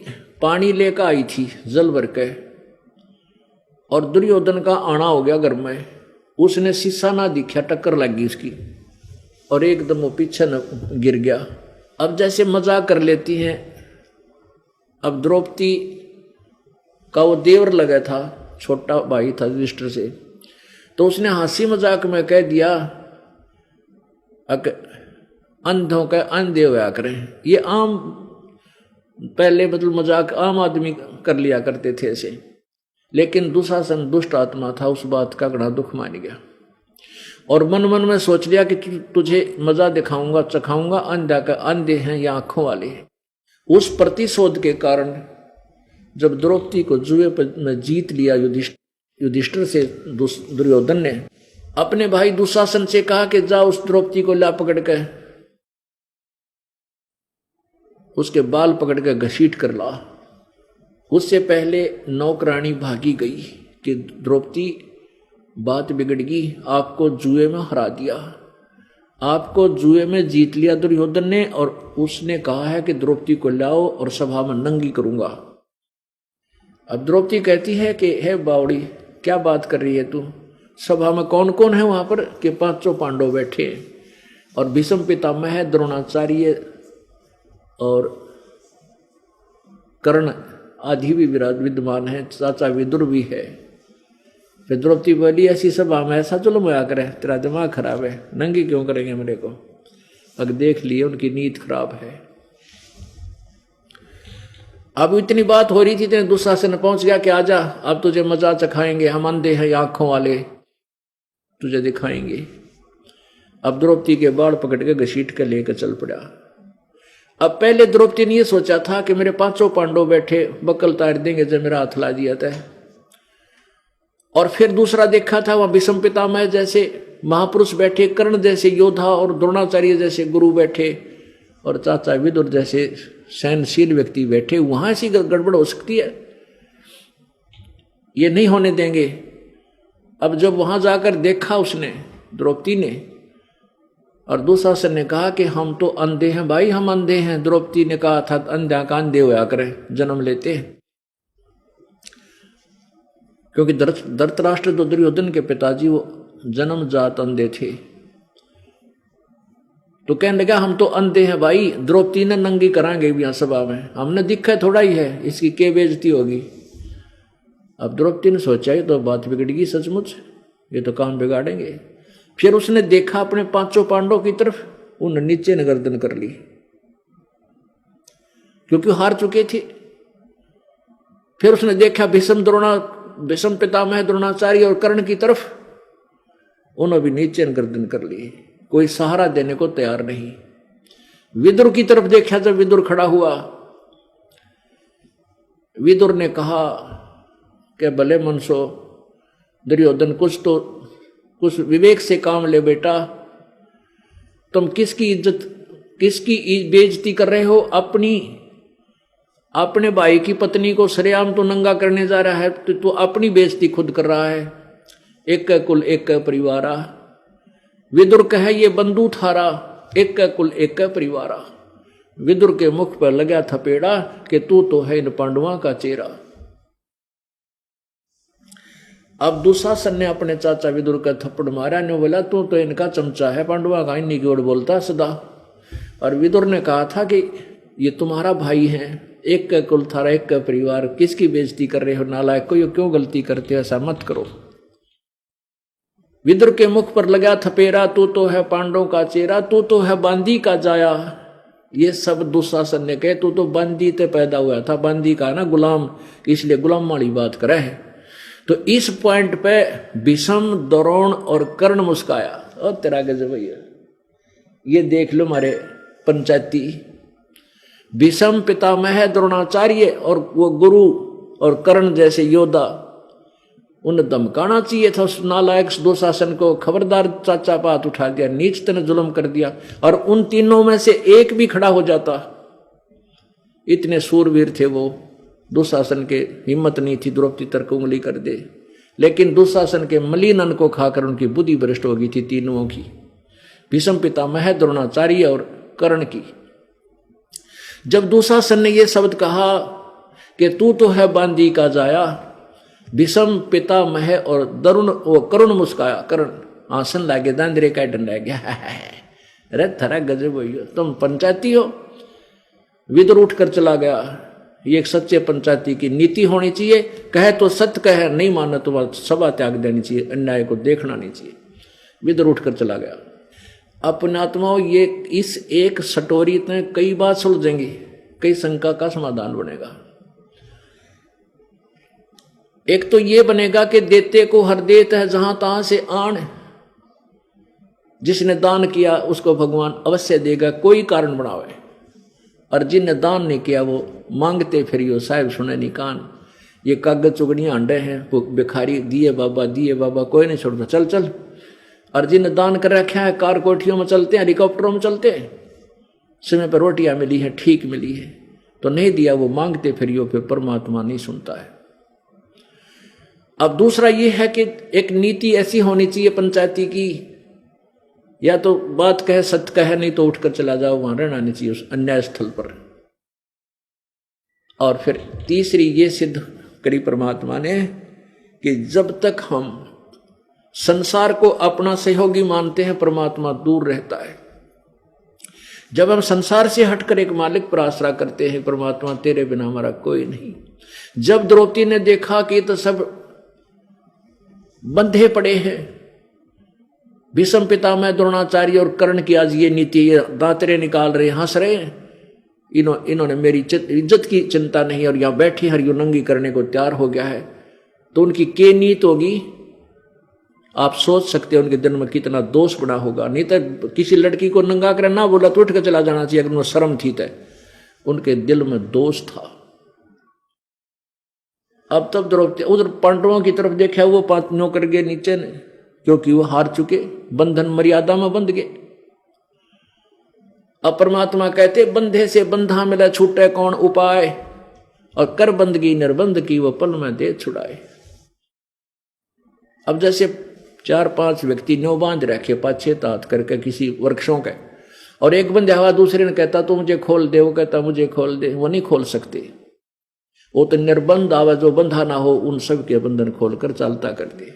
पानी लेकर आई थी जल भर के, और दुर्योधन का आना हो गया घर में। उसने शीशा ना दिखा, टक्कर लग गई उसकी, और एकदम वो पीछे न गिर गया। अब जैसे मजाक कर लेती हैं, अब द्रौपदी का वो देवर लगा था, छोटा भाई था युधिष्ठिर से, तो उसने हंसी मजाक में कह दिया अंधों का अंधे होया करें। ये आम पहले मतलब मजाक आम आदमी कर लिया करते थे ऐसे, लेकिन दुशासन दुष्ट आत्मा था, उस बात का बड़ा दुख मान गया और मन मन में सोच लिया कि तुझे मजा दिखाऊंगा, चखाऊंगा, अंधे हैं या आंखों वाले। उस प्रतिशोध के कारण जब द्रौपदी को जुए में जीत लिया युधिष्ठिर से दुर्योधन ने अपने भाई दुशासन से कहा कि जा उस द्रौपदी को ला पकड़ के उसके बाल पकड़ के घसीट कर ला। उससे पहले नौकरानी भागी गई कि द्रौपदी बात बिगड़ गई, आपको जुए में हरा दिया, आपको जुए में जीत लिया दुर्योधन ने, और उसने कहा है कि द्रौपदी को लाओ और सभा में नंगी करूंगा। अब द्रौपदी कहती है कि हे बावड़ी क्या बात कर रही है तू, सभा में कौन कौन है वहां पर? कि 5 पांडव बैठे और भीष्म पितामह है, द्रोणाचार्य और कर्ण आदि भी विद्यमान है, चाचा विदुर भी है। फिर द्रौपदी बोली ऐसी सभा में ऐसा जुल्म होया करे, तेरा दिमाग खराब है, नंगी क्यों करेंगे मेरे को? अब देख लिए उनकी नीयत खराब है। अब इतनी बात हो रही थी तो दुशासन पहुंच गया कि आजा अब तुझे मजा चखाएंगे, हम अंधे हैं आंखों वाले, तुझे दिखाएंगे। अब द्रौपदी के बाल पकड़ के घसीट के लेकर चल पड़ा। अब पहले द्रौपदी ने यह सोचा था कि मेरे 5 पांडव बैठे बकल तार देंगे जब मेरा हाथ ला दिया था, और फिर दूसरा देखा था वहां भीष्म पितामह जैसे महापुरुष बैठे, कर्ण जैसे योद्धा और द्रोणाचार्य जैसे गुरु बैठे, और चाचा विदुर जैसे सहनशील व्यक्ति बैठे। वहां ऐसी गड़बड़ हो सकती है, ये नहीं होने देंगे। अब जब वहां जाकर देखा उसने द्रौपदी ने, और दुशासन ने कहा कि हम तो अंधे हैं भाई, हम अंधे हैं। द्रौपदी ने कहा था अंधा का अंधे होया करें, जन्म लेते हैं। क्योंकि धृतराष्ट्र तो दुर्योधन के पिताजी वो जन्म जात अंधे थे, तो कहने लगा हम तो अंधे हैं भाई, द्रौपदी ने नंगी कराएंगे भी सभा में, हमने दिखा थोड़ा ही है, इसकी क्या बेइज्जती होगी। अब द्रौपदी ने सोचा ये तो बात बिगड़ेगी सचमुच, ये तो काम बिगाड़ेंगे। फिर उसने देखा अपने 5 पांडवों की तरफ, उन्हें नीचे न गर्दन कर ली क्योंकि हार चुके थे। फिर उसने देखा भीष्म पितामह द्रोणाचार्य और कर्ण की तरफ, उन्होंने भी नीचे न गर्दन कर ली, कोई सहारा देने को तैयार नहीं। विदुर की तरफ देखा, जब विदुर खड़ा हुआ, विदुर ने कहा कि भले मनसो दुर्योधन कुछ विवेक से काम ले बेटा, तुम किसकी बेइज्जती कर रहे हो? अपने भाई की पत्नी को सरेआम तो नंगा करने जा रहा है, तो अपनी बेइज्जती खुद कर रहा है। एक कुल एक परिवारा, विदुर कहे ये बंदू थारा, एक कुल एक परिवारा। विदुर के मुख पर लगा थपेड़ा कि तू तो है इन पांडवों का चेहरा। अब दुशासन ने अपने चाचा विदुर का थप्पड़ मारा, ने बोला तू तो इनका चमचा है, पांडवा का इन्हीं की ओर बोलता सदा। और विदुर ने कहा था कि ये तुम्हारा भाई है, एक का कुल थारा एक का परिवार, किसकी बेइज्जती कर रहे हो नालायक को, ये क्यों गलती करते हो, ऐसा मत करो। विदुर के मुख पर लगा थपेरा, तू तो है पांडवों का चेहरा, तू तो है बांदी का जाया। ये सब दुशासन ने कहे, तू तो बांदी ते पैदा हुआ था, बांदी का ना गुलाम, इसलिए गुलाम वाली बात करे है। तो इस पॉइंट पे भीष्म, द्रोण और कर्ण मुस्काया। और तेरा गजब भैया। ये देख लो हमारे पंचायती भीष्म पितामह द्रोणाचार्य और वो गुरु और कर्ण जैसे योद्धा, उन्हें धमकाना चाहिए था उस नालायक दुशासन को। खबरदार चाचा पात उठा दिया, नीच तने जुल्म कर दिया। और उन तीनों में से एक भी खड़ा हो जाता, इतने सूरवीर थे वो। दुशासन के हिम्मत नहीं थी द्रौपदी तक उंगली कर दे, लेकिन दुशासन के मलिन अन्न को खाकर उनकी बुद्धि भ्रष्ट हो गई थी तीनों की, भीष्म पितामह द्रोणाचार्य और कर्ण की। जब दुशासन ने ये शब्द कहा कि तू तो है बांदी का जाया, भीष्म पितामह और करुण मुस्काया। कर्ण आसन लागे दांदरे का डंडा गया। अरे थरा गजब हो, तुम पंचायती हो। विदुर उठकर चला गया। ये एक सच्चे पंचायती की नीति होनी चाहिए, कहे तो सत्य कहे, नहीं माना तो सभा त्याग देनी चाहिए, अन्याय को देखना नहीं चाहिए। विदुर उठकर चला गया। अपने आत्माओं, ये इस एक सटोरी में कई बात सुलझेंगी, कई शंका का समाधान बनेगा। एक तो ये बनेगा कि देते को हर देत है जहां तहां से आन, जिसने दान किया उसको भगवान अवश्य देगा, कोई कारण बनावे। और जिनने दान नहीं किया वो मांगते फिरियो साहिब सुने नहीं कान। ये कागज चुगड़ियां अंडे हैं, वो भिखारी दिए बाबा कोई नहीं छोड़ता, चल चल। और जिनने दान कर रखा है कार कोठियों में चलते हैं, हेलीकॉप्टरों में चलते हैं, समय पर रोटियां मिली है, ठीक मिली है, तो नहीं दिया वो मांगते फिरियो, फिर परमात्मा नहीं सुनता है। अब दूसरा ये है कि एक नीति ऐसी होनी चाहिए पंचायती की, या तो बात कहे सत्य कहे, नहीं तो उठकर चला जाओ, वहां रहना नहीं चाहिए उस अन्याय स्थल पर। और फिर तीसरी ये सिद्ध करी परमात्मा ने कि जब तक हम संसार को अपना सहयोगी मानते हैं, परमात्मा दूर रहता है। जब हम संसार से हटकर एक मालिक पर आसरा करते हैं, परमात्मा तेरे बिना हमारा कोई नहीं। जब द्रौपदी ने देखा कि तो सब बंधे पड़े हैं, भीष्म पितामह द्रोणाचार्य और कर्ण की आज ये नीति, ये दांतरे निकाल रहे, हंस रहे, इन्होंने मेरी इज्जत की चिंता नहीं और यहां बैठी हरियो नंगी करने को तैयार हो गया है, तो उनकी क्या नीत होगी आप सोच सकते हैं। उनके दिल में कितना दोष बना होगा। नहीं तो किसी लड़की को नंगा कर ना बोला तो उठ कर चला जाना चाहिए, अगर उन्हें शर्म थी तो। उनके दिल में दोष था। अब तब द्रौपदी उधर पांडवों की तरफ देखा, वो 5 नौकर गए नीचे ने, क्योंकि वो हार चुके, बंधन मर्यादा में बंध गए। अब परमात्मा कहते बंधे से बंधा मिला छूटे कौन उपाय, और कर बंदगी निर्बंध की वो पल में दे छुड़ाए। अब जैसे 4-5 व्यक्ति न्यो बांध रखे पाछे तात करके किसी वृक्षों के, और एक बंदे हवा दूसरे ने कहता तो मुझे खोल दे, वो कहता मुझे खोल दे, वो नहीं खोल सकते। वो तो निर्बंध आवे, जो बंधा ना हो उन सब के बंधन खोलकर चालता कर दे।